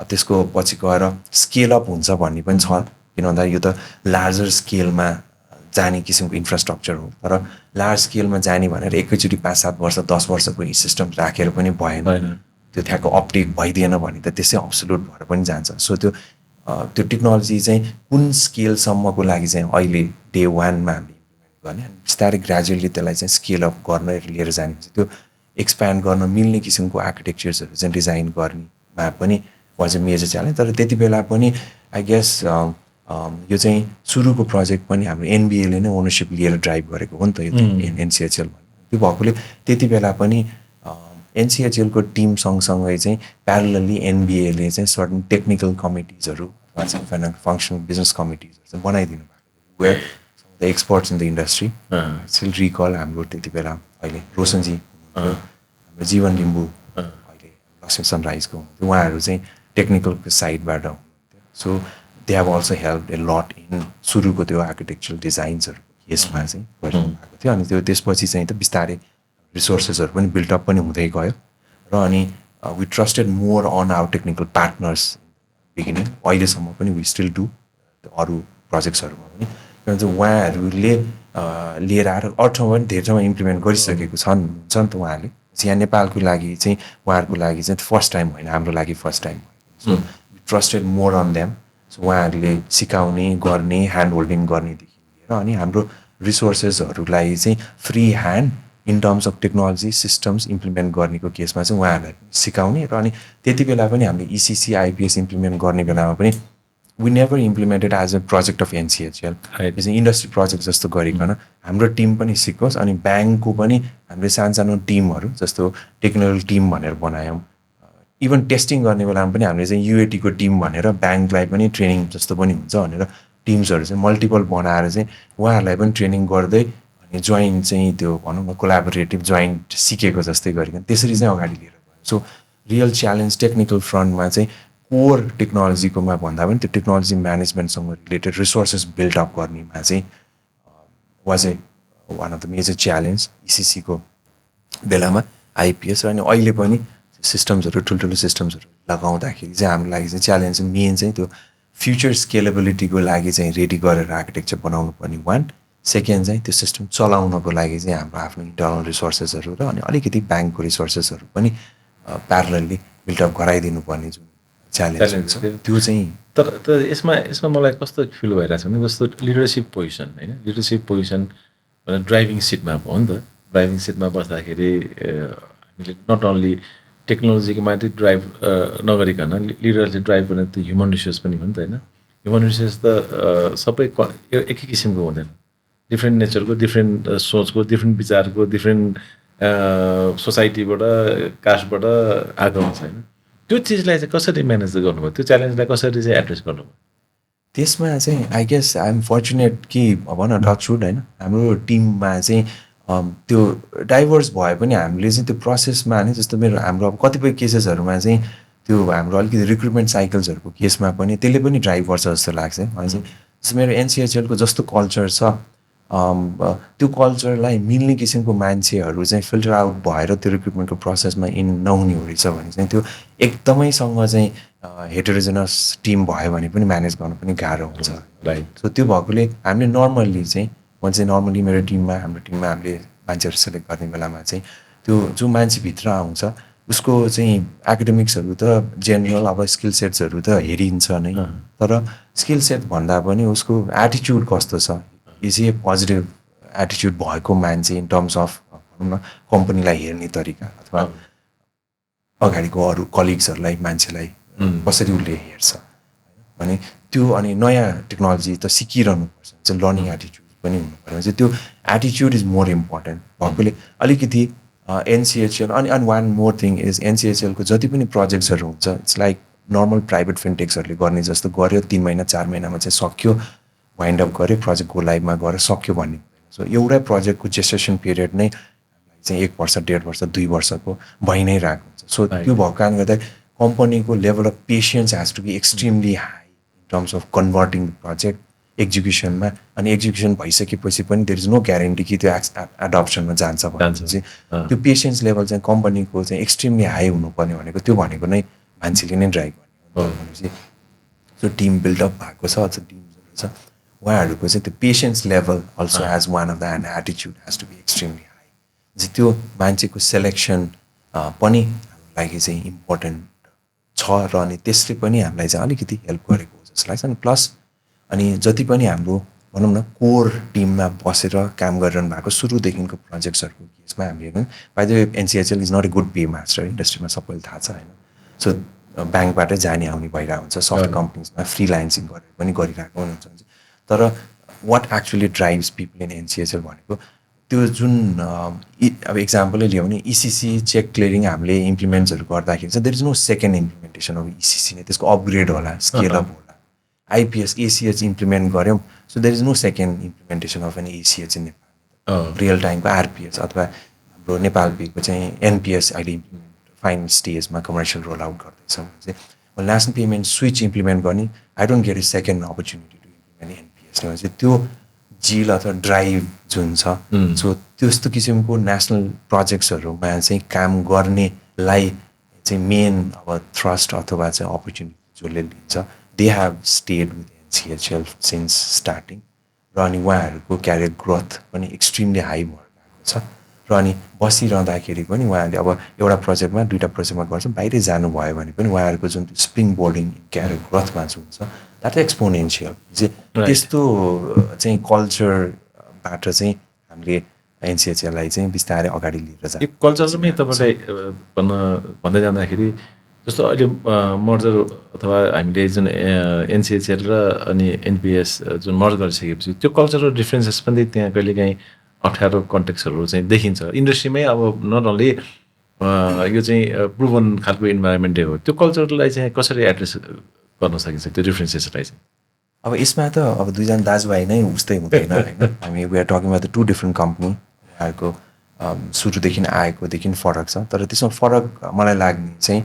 B: त्यसको पछि गएर स्केल अप हुन्छ भन्ने पनि छ। किन भन्दा यो त लार्जर स्केलमा जाने किसिमको इन्फ्रास्ट्रक्चर हो। तर लार्ज स्केलमा जाने भनेर एकैचोटि 5-7 वर्ष 10 वर्षको सिस्टम राखेर पनि भएन। त्यो ठ्याक्क अपडेट भइदिएन भने त त्यसै अब्सोल्युट भएर पनि जान्छ। सो त्यो टेक्नोलोजी चाहिँ कुन स्केलसम्मको लागि चाहिँ अहिले डे 1मा हामीले इम्प्लिमेन्ट गर्ने अनि बिस्तारै ग्रेजुअली त्यसलाई चाहिँ स्केल अप गर्न लिएर जाने त्यो एक्सप्यान्ड गर्न मिल्ने किसिमको आर्किटेक्चर्सहरू चाहिँ डिजाइन गर्नेमा पनि वाज ए मेजर च्यालेन्ज। तर त्यति बेला पनि आई गेस यो चाहिँ सुरुको प्रोजेक्ट पनि हाम्रो एनबिएले नै ओनरसिप लिएर ड्राइभ गरेको हो नि त यो एनसिएचएल भन्ने। त्यो भएकोले त्यति बेला पनि एनसिएचएलको टिम सँगसँगै चाहिँ प्यारलली एनबिएले चाहिँ सर्टन टेक्निकल कमिटिजहरू फङ्सनल बिजनेस कमिटिजहरू चाहिँ बनाइदिनु भएको were the experts in the industry. Still recall हाम्रो त्यति बेला अहिले रोशनजी, हाम्रो जीवन लिम्बू, अहिले लक्ष्मी सनराइजको हुनुहुन्थ्यो, उहाँहरू चाहिँ टेक्निकलको साइडबाट हुनुहुन्थ्यो। So they have also help A lot in सुरुको त्यो आर्किटेक्चरल डिजाइन्सहरूको केसमा चाहिँ गरिदिनु भएको थियो। अनि त्यो त्यसपछि चाहिँ त बिस्तारै रिसोर्सेसहरू पनि बिल्डअप पनि हुँदै गयो र अनि we trusted more on our technical partners beginning. अहिलेसम्म पनि वी स्टिल डु अरू प्रोजेक्ट्सहरूमा पनि। किनभने उहाँहरूले लिएर आएर अरू ठाउँमा पनि धेरै ठाउँमा इम्प्लिमेन्ट गरिसकेको छन् हुन्छ नि त उहाँहरूले। यहाँ नेपालको लागि चाहिँ उहाँहरूको लागि चाहिँ फर्स्ट टाइम होइन, हाम्रो लागि first time. So we trusted more on them. So उहाँहरूले सिकाउने गर्ने ह्यान्ड होल्डिङ गर्नेदेखि लिएर अनि हाम्रो रिसोर्सेसहरूलाई चाहिँ free hand in terms of technology systems implement गर्नेको केसमा चाहिँ उहाँहरूलाई सिकाउने र अनि त्यति बेला पनि हामीले इसिसी आइपिएस इम्प्लिमेन्ट गर्ने बेलामा पनि we never implemented as a project of NCHL. यो चाहिँ इन्डस्ट्री प्रोजेक्ट जस्तो गरिकन हाम्रो टिम पनि सिकोस् अनि ब्याङ्कको पनि हामीले सानो टिमहरू जस्तो टेक्निकल टिम भनेर बनायौँ। इभन टेस्टिङ गर्ने बेलामा पनि हामीले चाहिँ युएटीको टिम भनेर ब्याङ्कलाई पनि ट्रेनिङ जस्तो पनि हुन्छ भनेर टिम्सहरू चाहिँ मल्टिपल बनाएर चाहिँ उहाँहरूलाई पनि ट्रेनिङ गर्दै अनि जोइन्ट चाहिँ त्यो भनौँ न कोलाबोरेटिभ जोइन्ट सिकेको जस्तै गरिकन त्यसरी चाहिँ अगाडि लिएर गयो। सो रियल च्यालेन्ज टेक्निकल फ्रन्टमा चाहिँ कोर टेक्नोलोजीकोमा भन्दा पनि त्यो टेक्नोलोजी म्यानेजमेन्टसँग रिलेटेड रिसोर्सेस बिल्डअप गर्नेमा चाहिँ was a one of the major challenge इसिसीको बेलामा आइपिएस। र अनि अहिले पनि सिस्टम्सहरू ठुल्ठुलो सिस्टम्सहरू लगाउँदाखेरि चाहिँ हाम्रो लागि चाहिँ च्यालेन्ज चाहिँ मेन चाहिँ त्यो फ्युचर स्केलेबिलिटीको लागि चाहिँ रेडी गरेर आर्किटेक्चर बनाउनु पर्ने वान। सेकेन्ड चाहिँ त्यो सिस्टम चलाउनको लागि चाहिँ हाम्रो आफ्नो इन्टरनल रिसोर्सेसहरू र अनि अलिकति ब्याङ्कको रिसोर्सेसहरू पनि प्यारलली बिल्डअप गराइदिनु पर्ने जुन च्यालेन्ज छ त्यो चाहिँ।
A: तर यसमा मलाई कस्तो फिल भइरहेको छ भने जस्तो लिडरसिप पोजिसन होइन, लिडरसिप पोजिसन भनेर ड्राइभिङ सिटमा हो नि त। ड्राइभिङ सिटमा बस्दाखेरि हामीले नट ओन्ली टेक्नोलोजीको मात्रै ड्राइभ नगरिकन लिडरले ड्राइभ गर्ने त ह्युमन रिसोर्स पनि हो नि त होइन। ह्युमन रिसोर्स त सबै एकै किसिमको हुँदैन, डिफ्रेन्ट नेचरको, डिफ्रेन्ट सोचको, डिफ्रेन्ट विचारको, डिफ्रेन्ट सोसाइटीबाट कास्टबाट आएको हुन्छ होइन। त्यो चिजलाई चाहिँ कसरी म्यानेज गर्नुभयो, त्यो च्यालेन्जलाई कसरी चाहिँ एड्रेस गर्नुभयो?
B: त्यसमा चाहिँ I guess I am fortunate कि भन टचवुड होइन हाम्रो टिममा चाहिँ त्यो डाइभर्स भए पनि हामीले चाहिँ त्यो प्रोसेसमा नै जस्तो हाम्रो अब कतिपय केसेसहरूमा चाहिँ त्यो हाम्रो अलिकति रिक्रुटमेन्ट साइकल्सहरूको केसमा पनि त्यसले पनि ड्राइभ गर्छ जस्तो लाग्छ मलाई चाहिँ। जस्तो मेरो एनसिएचएलको जस्तो कल्चर छ त्यो कल्चरलाई मिल्ने किसिमको मान्छेहरू चाहिँ फिल्टर आउट भएर त्यो रिक्रुटमेन्टको प्रोसेसमा इन नहुने रहेछ भने चाहिँ त्यो एकदमैसँग चाहिँ हेटेरोजेनस टिम भयो भने पनि म्यानेज गर्नु पनि गाह्रो हुन्छ
A: राइट
B: सो त्यो भएकोले हामीले नर्मल्ली चाहिँ म चाहिँ नर्मल्ली मेरो टिममा हाम्रो टिममा हामीले मान्छेहरू सेलेक्ट गर्ने बेलामा चाहिँ त्यो जो मान्छे भित्र आउँछ उसको चाहिँ एकाडेमिक्सहरू त जेनरल अब स्किल सेट्सहरू त हेरिन्छ नै तर स्किल सेट भन्दा पनि उसको एटिट्युड कस्तो छ इज ए पोजिटिभ एटिट्युड भएको मान्छे इन टर्म्स अफ भनौँ न कम्पनीलाई हेर्ने तरिका अथवा अगाडिको अरू कलिग्सहरूलाई मान्छेलाई कसरी उसले हेर्छ भने त्यो अनि नयाँ टेक्नोलोजी त सिकिरहनुपर्छ चाहिँ लर्निङ एटिट्युड पनि हुनु पऱ्यो चाहिँ त्यो एटिट्युड इज मोर इम्पोर्टेन्ट भएकोले अलिकति एनसिएचएल अनि वान मोर थिङ इज एनसिएचएलको जति पनि प्रोजेक्ट्सहरू हुन्छ इट्स लाइक नर्मल प्राइभेट फिनटेक्सहरूले गर्ने जस्तो गऱ्यो 3 महिना 4 महिनामा चाहिँ सक्यो वाइन्ड अप गऱ्यो प्रोजेक्टको लाइफमा गएर सक्यो भन्ने सो एउटै प्रोजेक्टको जेस्टेसन पिरियड नै चाहिँ 1 वर्ष 1.5 वर्ष 2 वर्षको भइ नै रहेको हुन्छ सो त्यो भएको कारणले गर्दा कम्पनीको level of patience has to be extremely high in terms of converting the project एक्जिक्युसनमा अनि एक्जिक्युसन भइसकेपछि पनि देयर इज नो ग्यारेन्टी कि त्यो एडप्सनमा जान्छ भनेपछि त्यो पेसेन्स लेभल चाहिँ कम्पनीको चाहिँ एक्सट्रिमली हाई हुनुपर्ने भनेको नै मान्छेले नै ड्राइभ गर्ने भनेपछि जो टिम बिल्डअप भएको छ अथवा टिम्सहरू छ उहाँहरूको चाहिँ त्यो patience level also has one of the and attitude has to be extremely high चाहिँ त्यो मान्छेको सेलेक्सन पनि हाम्रो लागि चाहिँ इम्पोर्टेन्ट छ र अनि त्यसले पनि हामीलाई चाहिँ अलिकति हेल्प गरेको हो जस्तो लाग्छ अनि प्लस अनि जति पनि हाम्रो भनौँ न कोर टिममा बसेर काम गरिरहनु भएको सुरुदेखिको प्रोजेक्ट्सहरूको केसमा हामी हेर्नु by the way NCHL is not a good pay master इन्डस्ट्रीमा सबैले थाहा छ होइन सो ब्याङ्कबाटै जाने आउने भइरहेको हुन्छ सफ्ट कम्पनीजमा फ्रिलान्सिङ गरेर पनि गरिरहेको हुन्छ तर what actually drives people in NCHL भनेको त्यो जुन अब एक्जाम्पलै लियो भने इसिसी चेक क्लियरिङ हामीले इम्प्लिमेन्ट्सहरू गर्दाखेरि चाहिँ there is no second implementation of ECC नै त्यसको अपग्रेड होला स्केल अप होला आइपिएस एसिएच इम्प्लिमेन्ट गऱ्यौँ so there is no second implementation of an ACH in Nepal real टाइमको आरपिएस अथवा हाम्रो नेपाल पेको चाहिँ एनपिएस अहिले इम्प्लिमेन्ट फाइन स्टेजमा कमर्सियल रोल आउट गर्दैछ भने चाहिँ नेसनल पेमेन्ट स्विच इम्प्लिमेन्ट गर्ने I don't get a second opportunity to implement NPS भने चाहिँ त्यो जिल अथवा ड्राइभ जुन छ सो त्यस्तो किसिमको नेसनल प्रोजेक्ट्सहरूमा चाहिँ काम गर्नेलाई चाहिँ मेन अब थ्रस्ट अथवा चाहिँ अपर्च्युनिटी जसले लिन्छ they have stayed with NCHL since starting र अनि उहाँहरूको क्यारियर ग्रोथ पनि एक्सट्रिमली हाई भएर गएको छ र अनि बसिरहँदाखेरि पनि उहाँहरूले अब एउटा प्रोजेक्टमा 2टा प्रोजेक्टमा गर्छ बाहिरै जानुभयो भने पनि उहाँहरूको जुन स्प्रिङ बोर्डिङ क्यारियर ग्रोथमा जुन छ द्याट एक्सपोनेन्सियल चाहिँ त्यस्तो चाहिँ कल्चरबाट चाहिँ हामीले एनसिएचएललाई चाहिँ बिस्तारै अगाडि लिएर जान्छ
A: यो कल्चरमै तपाईँले भन्दै जाँदाखेरि जस्तो अहिले मर्जर अथवा हामीले जुन एनसिएचएल र अनि एनपिएस जुन मर्ज गरिसकेपछि त्यो कल्चरल डिफ्रेन्सेस पनि त्यहाँ कहिलेकाहीँ अप्ठ्यारो कन्टेक्सहरू चाहिँ देखिन्छ इन्डस्ट्रीमै अब नट ओन्ली यो चाहिँ प्रुभन खालको इन्भाइरोमेन्टै हो त्यो कल्चरलाई चाहिँ कसरी एड्रेस गर्न सकिन्छ त्यो डिफ्रेन्सेसलाई चाहिँ
B: अब यसमा त अब दुईजना दाजुभाइ नै उस्तै हुँदैन होइन हामी we are talking about the 2 different company उहाँहरूको सुरुदेखि आएकोदेखि फरक छ तर त्यसमा फरक मलाई लाग्ने चाहिँ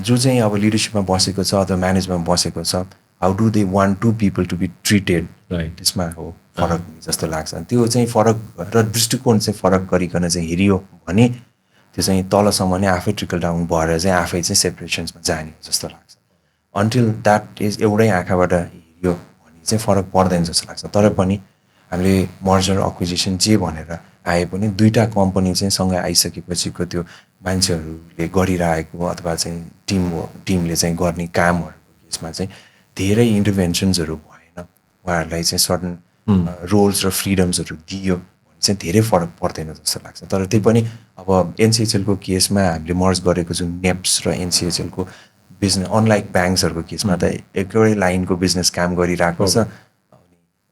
B: जो चाहिँ अब लिडरसिपमा बसेको छ अथवा म्यानेजमेन्टमा बसेको छ how do they want to people to be treated त्यसमा हो फरक जस्तो लाग्छ त्यो चाहिँ फरक र दृष्टिकोण चाहिँ फरक गरिकन चाहिँ हेरियो भने त्यो चाहिँ तलसम्म नै आफै ट्रिकल डाउन भएर चाहिँ आफै चाहिँ सेपरेसन्समा जाने जस्तो लाग्छ अन्टिल द्याट इज एउटै आँखाबाट हेऱ्यो भने चाहिँ फरक पर्दैन जस्तो लाग्छ तर पनि हामीले मर्जर अक्विजिसन जे भनेर आए पनि 2टा कम्पनी चाहिँ सँगै आइसकेपछिको त्यो मान्छेहरूले गरिरहेको अथवा चाहिँ टिमले चाहिँ गर्ने कामहरूको केसमा चाहिँ धेरै इन्टरभेन्सन्सहरू भएन उहाँहरूलाई चाहिँ सर्टन रोल्स र फ्रिडम्सहरू दियो भने चाहिँ धेरै फरक पर्दैन जस्तो लाग्छ तर त्यही पनि अब एनसिएचएलको केसमा हामीले मर्ज गरेको जुन नेप्स र एनसिएचएलको बिजनेस अनलाइक ब्याङ्क्सहरूको केसमा त एउटै लाइनको बिजनेस काम गरिरहेको छ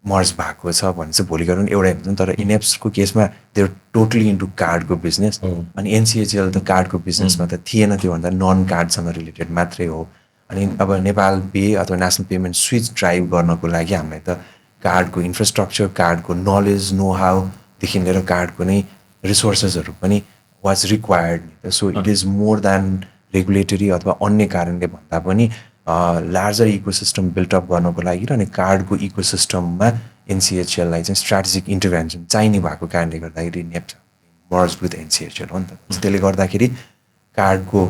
B: मर्ज भएको छ भने चाहिँ भोलि गएर पनि एउटै हुन्छ तर इनेप्सको केसमा त्यो टोटली इन्टु कार्डको बिजनेस अनि एनसिएचएल त कार्डको बिजनेसमा त थिएन त्योभन्दा नन कार्डसँग रिलेटेड मात्रै हो अनि अब नेपाल पे अथवा नेसनल पेमेन्ट स्विच ड्राइभ गर्नको लागि हामीलाई त कार्डको इन्फ्रास्ट्रक्चर कार्डको नलेज नो हाउदेखि लिएर कार्डको नै रिसोर्सेसहरू पनि was required so it is more than regulatory अथवा अन्य कारणले भन्दा पनि लार्जर इकोसिस्टम बिल्टअप गर्नको लागि र अनि कार्डको इकोसिस्टममा एनसिएचएललाई चाहिँ स्ट्राटेजिक इन्टरभेन्सन चाहिने भएको कारणले गर्दाखेरि नेप्ट मर्ज विथ एनसिएचएल हो नि त. त्यसले गर्दाखेरि कार्डको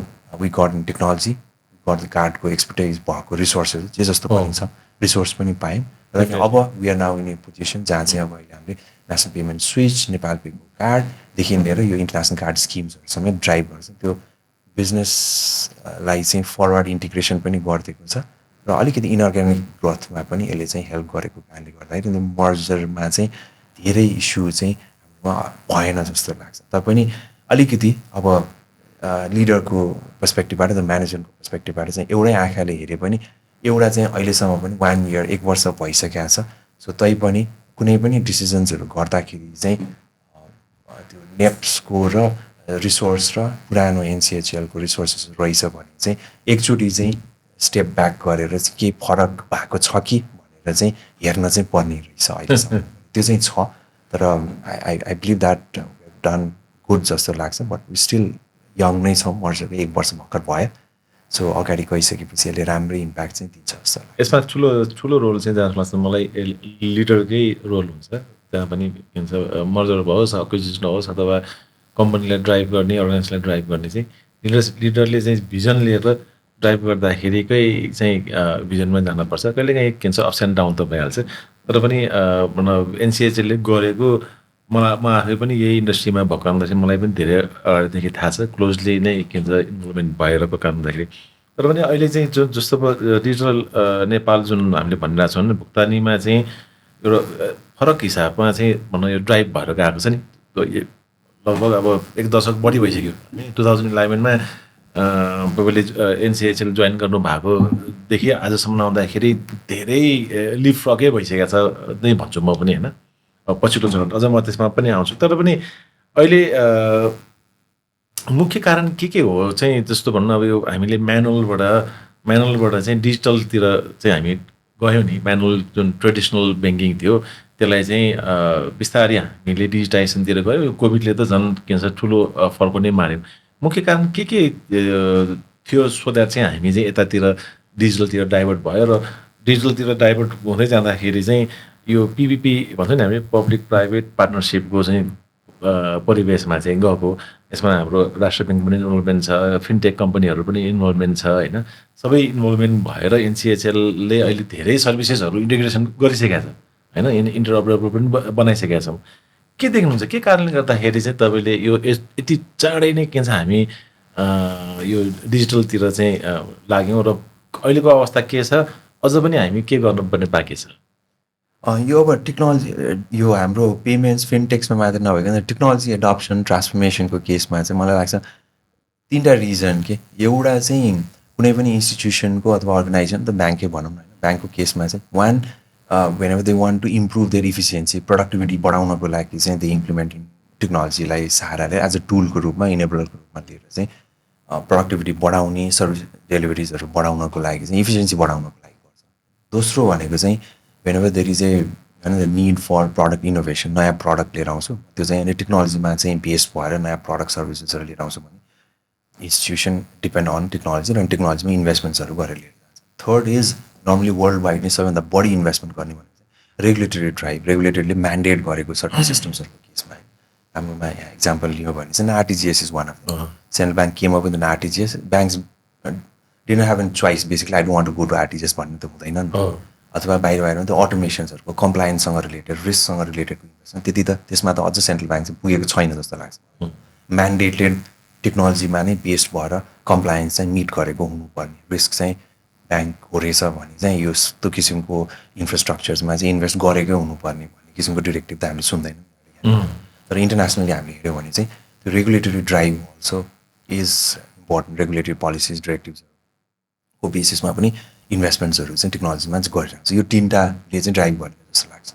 B: वी गट टेक्नोलोजी, गट कार्डको एक्सपर्टाइज भएको रिसोर्सेस जे जस्तो पनि छ रिसोर्स पनि पायौँ. र अब we are now in a position जहाँ चाहिँ अब अहिले हामीले नेसनल पेमेन्ट स्विच, नेपाल पेको कार्डदेखि लिएर यो इन्टरनेसनल कार्ड स्किम्सहरू समेत ड्राइभ गर्छ. त्यो बिजनेसलाई चाहिँ फरवर्ड इन्टिग्रेसन पनि गरिदिएको छ र अलिकति इनअर्ग्यानिक ग्रोथमा पनि यसले चाहिँ हेल्प गरेको कारणले गर्दाखेरि मर्जरमा चाहिँ धेरै इस्यु चाहिँ भएन जस्तो लाग्छ. तापनि अलिकति अब लिडरको पर्सपेक्टिभबाट र म्यानेजरको पर्सपेक्टिभबाट चाहिँ एउटै आँखाले हेरे पनि एउटा चाहिँ अहिलेसम्म पनि 1 इयर 1 वर्ष भइसकेको छ. सो तैपनि कुनै पनि डिसिजन्सहरू गर्दाखेरि चाहिँ त्यो नेप्सको र रिसोर्स र पुरानो एनसिएचएलको रिसोर्सेस रहेछ भने चाहिँ एकचोटि चाहिँ स्टेप ब्याक गरेर चाहिँ केही फरक भएको छ कि भनेर चाहिँ हेर्न चाहिँ पर्ने रहेछ अहिलेसम्म. त्यो चाहिँ छ. तर I believe that done good जस्तो लाग्छ. बट वी स्टिल यङ नै छौँ. मर्जको 1 वर्ष भर्खर भयो. सो अगाडि गइसकेपछि यसले राम्रै इम्प्याक्ट चाहिँ दिन्छ जस्तो लाग्छ.
A: यसमा ठुलो रोल चाहिँ जहाँ लाग्छ मलाई लिडरकै रोल हुन्छ. त्यहाँ पनि के भन्छ मर्जर होस् एक्विजिसन होस् अथवा कम्पनीलाई ड्राइभ गर्ने अर्गनाइजेसनलाई ड्राइभ गर्ने चाहिँ लिडरले चाहिँ भिजन लिएर ड्राइभ गर्दाखेरिकै चाहिँ भिजनमा जानुपर्छ. कहिलेकाहीँ के भन्छ अप्स एन्ड डाउन त भइहाल्छ. तर पनि एनसिएचएलले गरेको म आफै पनि यही इन्डस्ट्रीमा भएको कारणले चाहिँ मलाई पनि धेरै अगाडिदेखि थाहा छ. क्लोजली नै के भन्छ इन्भल्भमेन्ट भइरहेको कारणले गर्दाखेरि. तर पनि अहिले चाहिँ जस्तो डिजिटल नेपाल जुन हामीले भनिरहेको छौँ भुक्तानीमा चाहिँ एउटा फरक हिसाबमा चाहिँ भनौँ यो ड्राइभ भएर गएको छ नि. लगभग अब 1 दशक बढी भइसक्यो. 2011मा तपाईँले एनसिएचएल जोइन गर्नु भएकोदेखि आजसम्म आउँदाखेरि धेरै लिपफ्रकै भइसकेको छ नै भन्छु म पनि होइन. पछिल्लो चरण अझ म त्यसमा पनि आउँछु. तर पनि अहिले मुख्य कारण के हो चाहिँ जस्तो भन्नु अब यो हामीले म्यानुअलबाट चाहिँ डिजिटलतिर चाहिँ हामी गयौँ नि. म्यानुअल जुन ट्रेडिसनल ब्याङ्किङ थियो त्यसलाई चाहिँ बिस्तारै हामीले डिजिटाइजेसनतिर गयो. कोभिडले त झन् के भन्छ ठुलो फर्को नै मार्यो. मुख्य कारण के थियो सो द्याट चाहिँ हामी चाहिँ यतातिर डिजिटलतिर डाइभर्ट भयो. र डिजिटलतिर डाइभर्ट हुँदै जाँदाखेरि चाहिँ यो पिपिपी भन्छ नि हामी पब्लिक प्राइभेट पार्टनरसिपको चाहिँ परिवेशमा चाहिँ गएको. यसमा हाम्रो राष्ट्र ब्याङ्क पनि इन्भल्भमेन्ट छ, फिनटेक कम्पनीहरू पनि इन्भल्भमेन्ट छ होइन. सबै इन्भल्भमेन्ट भएर एनसिएचएलले अहिले धेरै सर्भिसेसहरू इन्टिग्रेसन गरिसकेका छ होइन. इन्टरअपरेबल पनि बनाइसकेका छौँ. के देख्नुहुन्छ के कारणले गर्दाखेरि चाहिँ तपाईँले यो यति चाँडै नै के छ हामी यो डिजिटलतिर चाहिँ लाग्यौँ र अहिलेको अवस्था के छ अझ पनि हामी के गर्नुपर्ने बाँकी छ?
B: यो अब टेक्नोलोजी यो हाम्रो पेमेन्ट्स फिनटेक्समा मात्र नभइकन टेक्नोलोजी एडप्सन ट्रान्सफर्मेसनको केसमा चाहिँ मलाई लाग्छ 3टा रिजन के. एउटा चाहिँ कुनै पनि इन्स्टिट्युसनको अथवा अर्गनाइजेसन त ब्याङ्कै भनौँ न होइन. ब्याङ्कको केसमा चाहिँ whenever they want to improve their efficiency productivity बढाउनको लागि चाहिँ दे इम्प्लिमेन्टिङ टेक्नोलोजीलाई सहाराले एज अ टुलको रूपमा इनेबलरको रूपमा लिएर चाहिँ प्रोडक्टिभिटी बढाउने सर्भिस डेलिभरिजहरू बढाउनको लागि चाहिँ इफिसियन्सी बढाउनको लागि गर्छ. दोस्रो भनेको चाहिँ whenever there is a need for product innovation नयाँ प्रडक्ट लिएर आउँछु त्यो चाहिँ टेक्नोलोजीमा चाहिँ बेस भएर नयाँ प्रडक्ट सर्भिसेसहरू लिएर आउँछु भने इन्स्टिट्युसन डिपेन्ड अन टेक्नोलोजी र टेक्नोलोजीमा इन्भेस्टमेन्ट्सहरू गरेर लिएर जान्छ. Third is normally worldwide नै सबैभन्दा बढी इन्भेस्टमेन्ट गर्ने भनेको चाहिँ रेगुलेटरी ड्राइभ. रेगुलेटरले म्यान्डेट गरेको सर्टन सिस्टम्सहरूको केसमा हाम्रोमा यहाँ इक्जाम्पल लियो भने चाहिँ RTGS is one of the. Central bank came up with RTGS. Banks did not have an choice basically I don't want to go to RTGS भन्ने त हुँदैन नि त. अथवा बाहिर त अटोमेसन्सहरूको कम्प्लायन्ससँग रिलेटेड रिस्कसँग रिलेटेड इन्भेस्टमेन्ट त्यति त त्यसमा त अझ सेन्ट्रल ब्याङ्क चाहिँ पुगेको छैन जस्तो लाग्छ. म्यान्डेटेड टेक्नोलोजीमा नै बेस्ड भएर कम्प्लायन्स चाहिँ मिट गरेको हुनुपर्ने. रिस्क चाहिँ ब्याङ्कको रहेछ भने चाहिँ यस्तो किसिमको इन्फ्रास्ट्रक्चर्समा चाहिँ इन्भेस्ट गरेकै हुनुपर्ने भन्ने किसिमको डिरेक्टिभ त हामीले सुन्दैनौँ. तर इन्टरनेसनली हामीले हेऱ्यौँ भने चाहिँ त्यो regulatory drive also is important. Regulatory policies डिरेक्टिभ्सहरूको बेसिसमा पनि इन्भेस्टमेन्ट्सहरू चाहिँ टेक्नोलोजीमा चाहिँ गरिरहेको छ. यो 3टाले चाहिँ ड्राइभ गर्ने जस्तो लाग्छ.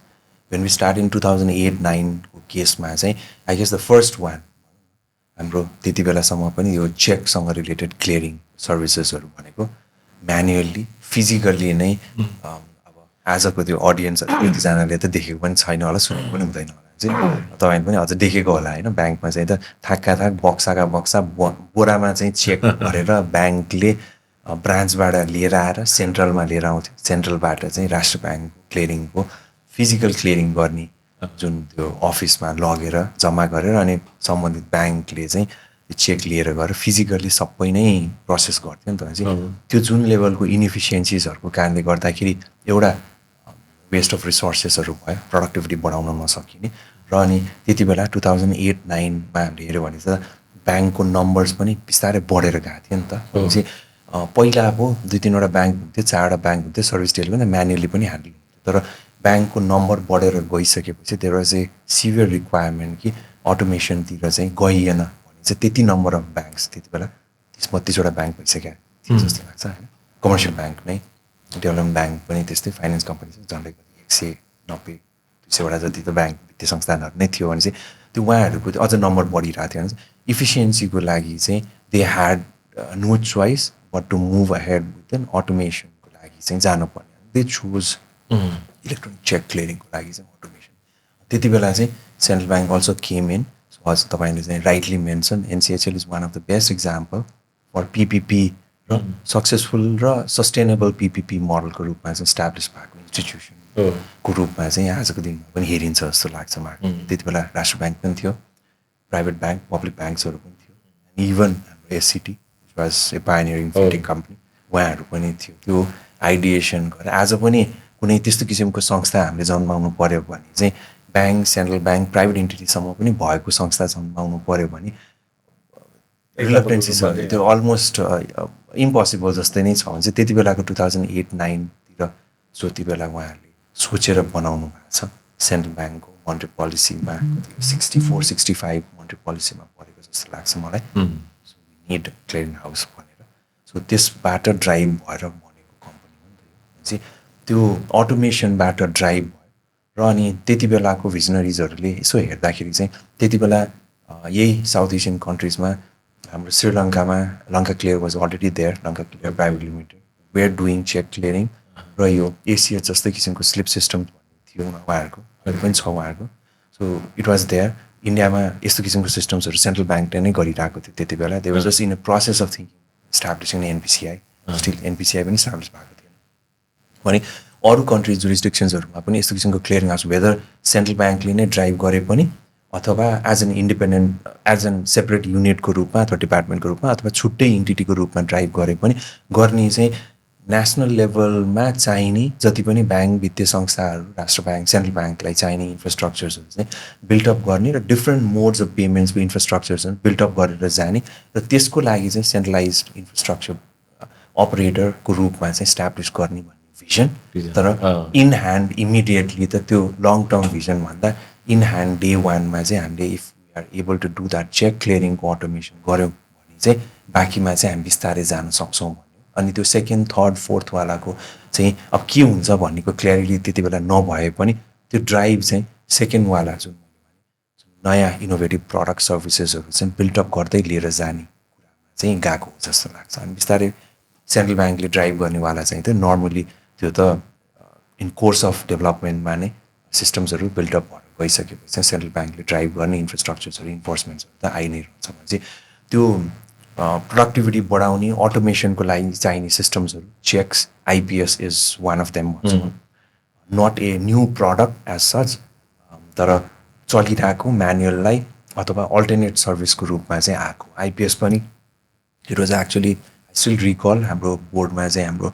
B: वेन वी स्टार्ट इन 2008-09को केसमा चाहिँ I guess the first one हाम्रो त्यति बेलासम्म पनि यो चेकसँग रिलेटेड क्लियरिङ सर्भिसेसहरू भनेको म्यानुअल्ली फिजिकल्ली नै अब आजको त्यो अडियन्सहरू कतिजनाले त देखेको पनि छैन होला सुनेको पनि हुँदैन होला चाहिँ तपाईँ पनि अझ देखेको होला होइन. ब्याङ्कमा चाहिँ त थाकका बक्साका बक्सा बोरामा चाहिँ चेक गरेर ब्याङ्कले ब्रान्चबाट लिएर आएर सेन्ट्रलमा लिएर आउँथ्यो. सेन्ट्रलबाट चाहिँ राष्ट्र ब्याङ्कको क्लियरिङको फिजिकल क्लियरिङ गर्ने जुन त्यो अफिसमा लगेर जम्मा गरेर अनि सम्बन्धित ब्याङ्कले चाहिँ त्यो चेक लिएर गएर फिजिकल्ली सबै नै प्रोसेस गर्थ्यो नि त चाहिँ त्यो जुन लेभलको इनइफिसियन्सिजहरूको कारणले गर्दाखेरि एउटा वेस्ट अफ रिसोर्सेसहरू भयो प्रोडक्टिभिटी बढाउन नसकिने र अनि त्यति बेला 2008-9मा हामीले हेऱ्यो भने त ब्याङ्कको नम्बर्स पनि बिस्तारै बढेर गएको थियो नि त चाहिँ पहिला अब 2-3वटा ब्याङ्क हुन्थ्यो 4वटा ब्याङ्क हुन्थ्यो सर्भिस डेलिभरी म्यानुअली पनि ह्यान्डल हुन्थ्यो तर ब्याङ्कको नम्बर बढेर गइसकेपछि there was a severe requirement कि अटोमेसनतिर चाहिँ गइएन भने चाहिँ त्यति नम्बर अफ ब्याङ्क्स त्यति बेला 30-32वटा ब्याङ्क भइसक्यो थियो जस्तो लाग्छ होइन कमर्सियल ब्याङ्क नै डेभलपमेन्ट ब्याङ्क पनि त्यस्तै फाइनेन्स कम्पनी चाहिँ झन्डै 190-200वटा जति त ब्याङ्क वित्तीय संस्थानहरू नै थियो भने चाहिँ त्यो उहाँहरूको अझ नम्बर बढिरहेको थियो भने इफिसियन्सीको लागि चाहिँ they had no choice but to move ahead with an अटोमेसनको लागि चाहिँ जानुपर्ने दे चुज इलेक्ट्रोनिक चेक क्लियरिङको लागि चाहिँ अटोमेसन त्यति बेला चाहिँ central bank also came in so अझ तपाईँले चाहिँ rightly mention NCHL is one of the best example for PPP र सक्सेसफुल र सस्टेनेबल पिपिपी मोडलको रूपमा चाहिँ इस्टाब्लिस भएको इन्स्टिट्युसनको रूपमा चाहिँ आजको दिनमा पनि हेरिन्छ जस्तो लाग्छ मार्केट त्यति बेला राष्ट्र ब्याङ्क पनि थियो प्राइभेट ब्याङ्क पब्लिक ब्याङ्क्सहरू पनि थियो एन्ड इभन हाम्रो एससिटी वाज ए पायोनियरिङ फिन्टेक कम्पनी उहाँहरू पनि थियो त्यो आइडिएसन गरेर आज पनि कुनै त्यस्तो किसिमको संस्था हामीले जन्माउनु पऱ्यो भने चाहिँ ब्याङ्क सेन्ट्रल ब्याङ्क प्राइभेट इन्टिटीसम्म पनि भएको संस्था जन्माउनु पऱ्यो भने रिलक्टेन्सी छ त्यो अलमोस्ट इम्पोसिबल जस्तै नै छ भने चाहिँ त्यति बेलाको 2008-9तिर सो त्यति बेला उहाँहरूले सोचेर बनाउनु भएको छ सेन्ट्रल ब्याङ्कको मोनेटरी पोलिसीमा 64-65 मोनेटरी पोलिसीमा परेको जस्तो लाग्छ मलाई so we need clearing house भनेर सो त्यसबाट ड्राइभ भएर बनेको कम्पनी हो नि त चाहिँ त्यो अटोमेसनबाट ड्राइभ भयो र अनि त्यति बेलाको भिजनरिजहरूले यसो हेर्दाखेरि चाहिँ त्यति बेला यही साउथ एसियन कन्ट्रिजमा हाम्रो श्रीलङ्कामा Lanka clear was already there Lanka clear private limited were doing cheque clearing र यो एसिया जस्तै किसिमको स्लिप सिस्टम थियो उहाँहरूको अहिले पनि छ उहाँहरूको सो इट वाज देयर इन्डियामा यस्तो किसिमको सिस्टम्सहरू सेन्ट्रल ब्याङ्कले नै गरिरहेको थियो त्यति बेला they was just in a process of thinking establishing NPCI still NPCI पनि इस्टाब्लिस भएको थिएन भने अरू कन्ट्री जुरिस्डिक्सन्सहरूमा पनि यस्तो किसिमको क्लियरिङ हाउस वेदर सेन्ट्रल ब्याङ्कले नै ड्राइभ गरे पनि अथवा as an independent as an separate युनिटको रूपमा अथवा डिपार्टमेन्टको रूपमा अथवा छुट्टै इन्टिटीको रूपमा ड्राइभ गरे पनि गर्ने चाहिँ नेसनल लेभलमा चाहिने जति पनि ब्याङ्क वित्तीय संस्थाहरू राष्ट्र ब्याङ्क सेन्ट्रल ब्याङ्कलाई चाहिने इन्फ्रास्ट्रक्चर्सहरू चाहिँ बिल्टअप गर्ने र डिफ्रेन्ट मोड्स अफ पेमेन्ट्सको इन्फ्रास्ट्रक्चर्सहरू बिल्टअप गरेर जाने र त्यसको लागि चाहिँ सेन्ट्रलाइज इन्फ्रास्ट्रक्चर अपरेटरको रूपमा चाहिँ इस्टाब्लिस गर्ने भन्ने भिजन तर इन ह्यान्ड इमिडिएटली त त्यो लङ टर्म भिजनभन्दा इन ह्यान्ड डे वानमा चाहिँ हामीले if we are able to do that cheque क्लियरिङको अटोमेसन गऱ्यौँ भने चाहिँ बाँकीमा चाहिँ हामी बिस्तारै जान सक्छौँ भन्यो अनि त्यो सेकेन्ड थर्ड फोर्थवालाको चाहिँ अब के हुन्छ भन्नेको क्ल्यारिटी त्यति बेला नभए पनि त्यो ड्राइभ चाहिँ सेकेन्डवाला जुन नयाँ इनोभेटिभ प्रडक्ट सर्भिसेसहरू चाहिँ बिल्टअप गर्दै लिएर जाने कुरामा चाहिँ गएको हो जस्तो लाग्छ अनि बिस्तारै सेन्ट्रल ब्याङ्कले ड्राइभ गर्नेवाला चाहिँ त नर्मली त्यो त इन कोर्स अफ डेभलपमेन्टमा नै सिस्टम्सहरू बिल्टअप भएर गइसकेपछि चाहिँ सेन्ट्रल ब्याङ्कले ड्राइभ गर्ने इन्फ्रास्ट्रक्चर्सहरू इन्फोर्समेन्ट्सहरू त आइ नै रहन्छ भने चाहिँ त्यो प्रोडक्टिभिटी बढाउने अटोमेसनको लागि चाहिने सिस्टम्सहरू cheques IPS is one of them not a new product as such तर चलिरहेको म्यानुअललाई अथवा अल्टरनेट सर्भिसको रूपमा चाहिँ आएको आइपिएस पनि it was actually still recall हाम्रो बोर्डमा चाहिँ हाम्रो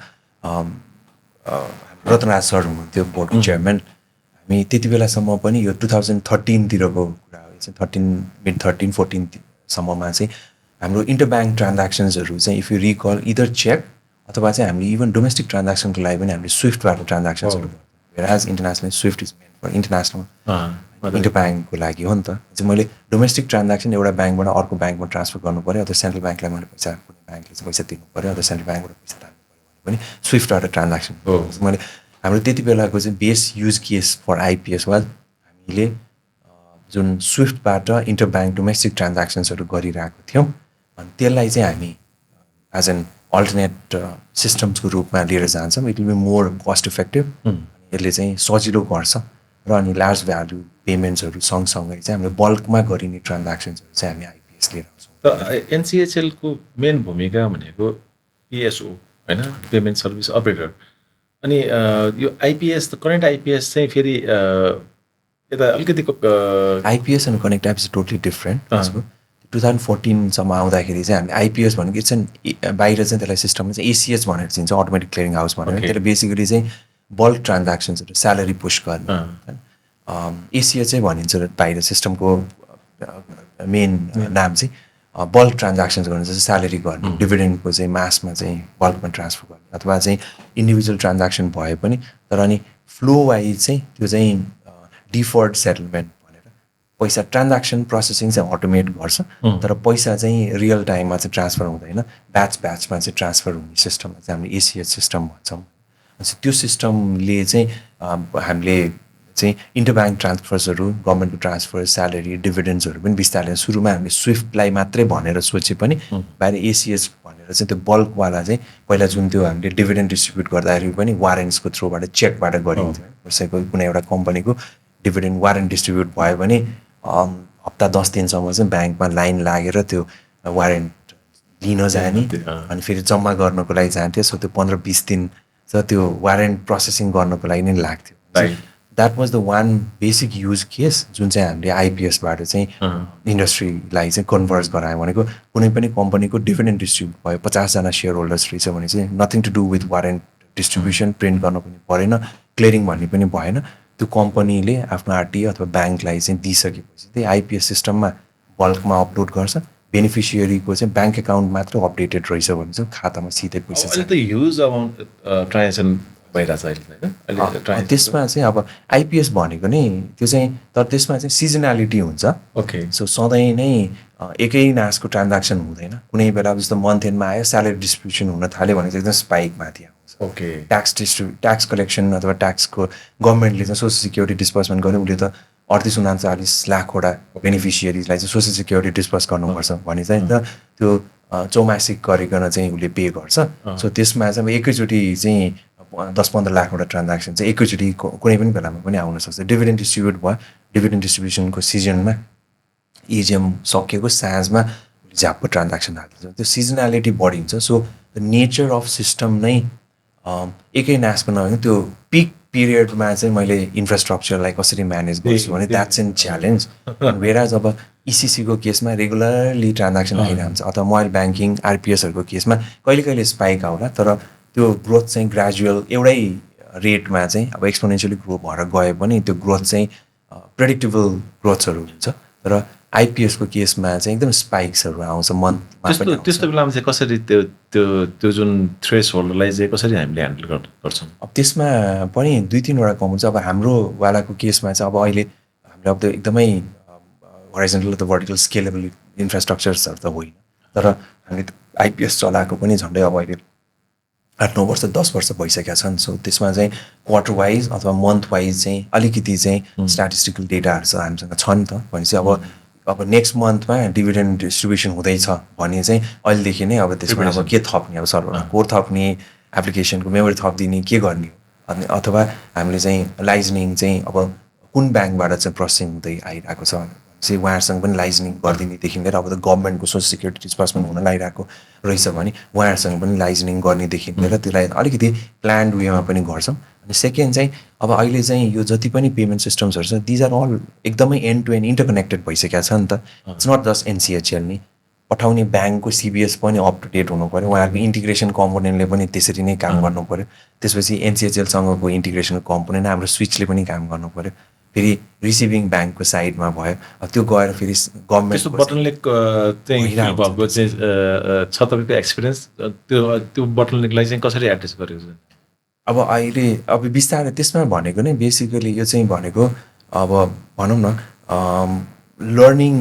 B: रतनराज सर हुनुहुन्थ्यो बोर्डको चेयरम्यान हामी त्यति बेलासम्म पनि यो 2013तिरको कुरा हो 13-14सम्ममा चाहिँ हाम्रो इन्टर ब्याङ्क ट्रान्ज्याक्सन्सहरू चाहिँ if you recall either cheque अथवा चाहिँ हामीले इभन डोमेस्टिक ट्रान्ज्याक्सनको लागि पनि हामीले स्विफ्टबाट ट्रान्ज्याक्सन्सहरू as international swift is main for international inter ब्याङ्कको लागि हो नि त चाहिँ मैले डोमेस्टिक ट्रान्ज्याक्सन एउटा ब्याङ्कबाट अर्को ब्याङ्कमा ट्रान्सफर गर्नु पऱ्यो अथवा सेन्ट्रल ब्याङ्कलाई मैले पैसा कुनै ब्याङ्कले चाहिँ पैसा दिनु पऱ्यो अथवा सेन्ट्रल ब्याङ्कबाट पैसा तान्नु पऱ्यो भने पनि स्विफ्टबाट ट्रान्ज्याक्सन मैले हाम्रो त्यति बेलाको चाहिँ base use case for IPS was हामीले जुन स्विफ्टबाट इन्टर ब्याङ्क डोमेस्टिक ट्रान्ज्याक्सन्सहरू गरिरहेको थियौँ अनि त्यसलाई चाहिँ हामी एज एन अल्टरनेट सिस्टम्सको रूपमा लिएर जान्छौँ it will be more cost effective यसले चाहिँ सजिलो गर्छ र अनि लार्ज भ्यालु पेमेन्ट्सहरू सँगसँगै चाहिँ हामीले बल्कमा गरिने ट्रान्ज्याक्सन्सहरू चाहिँ हामी आइपिएस लिएर आउँछौँ
A: त एनसिएचएलको मेन भूमिका भनेको पिएसओ होइन पेमेन्ट सर्भिस अपरेटर अनि यो आइपिएस करेन्ट आइपिएस चाहिँ फेरि यता अलिकतिको
B: IPS and connect app is totally different त्यसको 2014सम्म आउँदाखेरि चाहिँ हामीले आइपिएस भनेको इट्स एन बाहिर चाहिँ त्यसलाई सिस्टममा चाहिँ एसिएच भनेर चिन्छ अटोमेटिक क्लियरिङ हाउस भनेर त्यसले बेसिकली चाहिँ बल्क ट्रान्ज्याक्सन्सहरू स्यालेरी पुस गर्ने एसिएच चाहिँ भनिन्छ बाहिर सिस्टमको मेन नाम चाहिँ बल्क ट्रान्ज्याक्सन्स गर्नु चाहिँ स्यालेरी गर्ने डिभिडेन्डको चाहिँ मासमा चाहिँ बल्कमा ट्रान्सफर गर्ने अथवा चाहिँ इन्डिभिजुअल ट्रान्ज्याक्सन भए पनि तर अनि फ्लो वाइज चाहिँ त्यो चाहिँ डिफर्ड सेटलमेन्ट भनेर पैसा ट्रान्ज्याक्सन प्रोसेसिङ चाहिँ अटोमेट गर्छ तर पैसा चाहिँ रियल टाइममा चाहिँ ट्रान्सफर हुँदैन ब्याचमा चाहिँ ट्रान्सफर हुने सिस्टममा चाहिँ हामीले एसिएच सिस्टम भन्छौँ त्यो सिस्टमले चाहिँ हामीले चाहिँ इन्टरब्याङ्क ट्रान्सफर्सहरू गभर्मेन्टको ट्रान्सफर स्यालेरी डिभिडेन्ड्सहरू पनि बिस्तारै सुरुमा हामीले स्विफ्टलाई मात्रै भनेर सोचे पनि बाहिर एसिएच भनेर चाहिँ त्यो बल्कवाला चाहिँ पहिला जुन त्यो हामीले डिभिडेन्ड डिस्ट्रिब्युट गर्दाखेरि पनि वारेन्ट्सको थ्रुबाट चेकबाट गरिन्थ्यो कसैको कुनै एउटा कम्पनीको डिभिडेन्ड वारेन्ट डिस्ट्रिब्युट भयो भने हप्ता 10 दिनसम्म चाहिँ ब्याङ्कमा लाइन लागेर त्यो वारेन्ट लिन जाने अनि फेरि जम्मा गर्नको लागि जान्थ्यो सो त्यो 15-20 दिन छ त्यो वारेन्ट प्रोसेसिङ गर्नको लागि नै लाग्थ्यो that was the one basic use case जुन चाहिँ हामीले आइपिएसबाट चाहिँ इन्डस्ट्रीलाई चाहिँ कन्भर्स गरायो भनेको कुनै पनि कम्पनीको डिभिडेन्ड डिस्ट्रिब्युट भयो 50जना सेयर होल्डर्स रहेछ भने चाहिँ nothing to do with warrant distribution print गर्नु पनि परेन क्लियरिङ भन्ने पनि भएन त्यो कम्पनीले आफ्नो आरटी अथवा ब्याङ्कलाई चाहिँ दिइसकेपछि त्यही आइपिएस सिस्टममा बल्कमा अपलोड गर्छ बेनिफिसियरीको चाहिँ ब्याङ्क एकाउन्ट मात्र अपडेटेड रहेछ भने चाहिँ खातामा सिधै पैसा
A: छ ह्युज अमाउन्ट ट्रान्जेक्सन
B: त्यसमा चाहिँ अब आइपिएस भनेको नै त्यो चाहिँ तर त्यसमा चाहिँ सिजनालिटी हुन्छ
A: ओके सो
B: सधैँ नै एकै नासको ट्रान्ज्याक्सन हुँदैन कुनै बेला जस्तो मन्थ एन्डमा आयो स्यालेरी डिस्ट्रिब्युसन हुन थाल्यो भने चाहिँ एकदम स्पाइक माथि आउँछ
A: ओके
B: ट्याक्स कलेक्सन अथवा ट्याक्सको गभर्मेन्टले चाहिँ सोसियल सिक्युरिटी डिस्पर्समेन्ट गर्यो उसले त 38-39 लाखवटा बेनिफिसियरीलाई चाहिँ सोसियल सिक्युरिटी डिस्पर्स गर्नुपर्छ भने चाहिँ त त्यो चौमासिक गरिकन चाहिँ उसले पे गर्छ सो त्यसमा चाहिँ एकैचोटि चाहिँ 10-15 लाखवटा ट्रान्ज्याक्सन चाहिँ एकैचोटि कुनै पनि बेलामा पनि आउन सक्छ डिभिडेन्ड डिस्ट्रिब्युट भयो डिभिडेन्ड डिस्ट्रिब्युसनको सिजनमा एजिएम सकिएको साँझमा झ्याप्पो ट्रान्ज्याक्सन हालिदिन्छ त्यो सिजनालिटी बढी हुन्छ so the nature of system नै एकै नासको नभए त्यो पिक पिरियडमा चाहिँ मैले इन्फ्रास्ट्रक्चरलाई कसरी म्यानेज गर्छु भने द्याट्स एन च्यालेन्ज वेराज अब इसिसीको केसमा रेगुलरली ट्रान्ज्याक्सन आइरहन्छ अथवा मोबाइल ब्याङ्किङ आरपिएसहरूको केसमा कहिले कहिले स्पाइक आउला तर त्यो ग्रोथ चाहिँ ग्रेजुअल एउटै रेटमा चाहिँ अब एक्सपोनेन्सियली ग्रो भएर गए पनि त्यो ग्रोथ चाहिँ प्रेडिक्टेबल ग्रोथ्सहरू हुन्छ तर आइपिएसको केसमा चाहिँ एकदम स्पाइक्सहरू आउँछ मन्थमा
A: त्यस्तो बेलामा चाहिँ कसरी त्यो जुन थ्रेस होल्डलाई चाहिँ कसरी हामीले ह्यान्डल गर्छौँ
B: अब त्यसमा पनि 2-3वटा कम हुन्छ अब हाम्रो वालाको केसमा चाहिँ अब अहिले हामीले अब त्यो एकदमै हराइजन्टल त भर्टिकल स्केलेबल इन्फ्रास्ट्रक्चर्सहरू त होइन तर हामीले आइपिएस चलाएको पनि झन्डै अब अहिले 8-9 वर्ष 10 वर्ष भइसकेका छन् सो त्यसमा चाहिँ क्वार्टर वाइज अथवा मन्थ वाइज चाहिँ अलिकति चाहिँ स्ट्याटिस्टिकल डेटाहरू छ हामीसँग छ नि त भनेपछि अब नेक्स्ट मन्थमा डिभिडेन्ड डिस्ट्रिब्युसन हुँदैछ भने चाहिँ अहिलेदेखि नै अब त्यसमा अब के थप्ने अब सर्भरमा कोड थप्ने एप्लिकेसनको मेमोरी थपिदिने के गर्ने अनि अथवा हामीले चाहिँ लाइजनिङ चाहिँ अब कुन ब्याङ्कबाट चाहिँ प्रोसेसिङ हुँदै आइरहेको छ चाहिँ उहाँहरूसँग पनि लाइजनिङ गरिदिनेदेखि लिएर अब त गभर्मेन्टको सोसियल सिक्युरिटी डिस्पर्समेन्ट हुन लागिरहेको रहेछ भने उहाँहरूसँग पनि लाइजनिङ गर्नेदेखि लिएर त्यसलाई अलिकति प्लान्ड वेमा पनि गर्छौँ अनि सेकेन्ड चाहिँ अब अहिले चाहिँ यो जति पनि पेमेन्ट सिस्टम्सहरू छ दिज आर अल एकदमै एन्ड टु एन्ड इन्टरकनेक्टेड भइसकेका छ नि त इट्स नट जस्ट एनसिएचएल नि पठाउने ब्याङ्कको सिबिएस पनि अप टु डेट हुनु पऱ्यो उहाँहरूको इन्टिग्रेसन कम्पोनेन्टले पनि त्यसरी नै काम गर्नु पऱ्यो त्यसपछि एनसिएचएलसँगको इन्टिग्रेसन कम्पोनेन्ट हाम्रो स्विचले पनि काम गर्नु पऱ्यो फेरि रिसिभिङ ब्याङ्कको साइडमा भयो त्यो गएर फेरि गभर्मेन्ट
A: बटनलेक चाहिँ भएको चाहिँ छ तपाईँको एक्सपिरियन्स त्यो बटनलेकलाई चाहिँ कसरी एड्रेस गरेको छ
B: अब अहिले अब बिस्तारै त्यसमा भनेको नै बेसिकली यो चाहिँ भनेको अब भनौँ न लर्निङ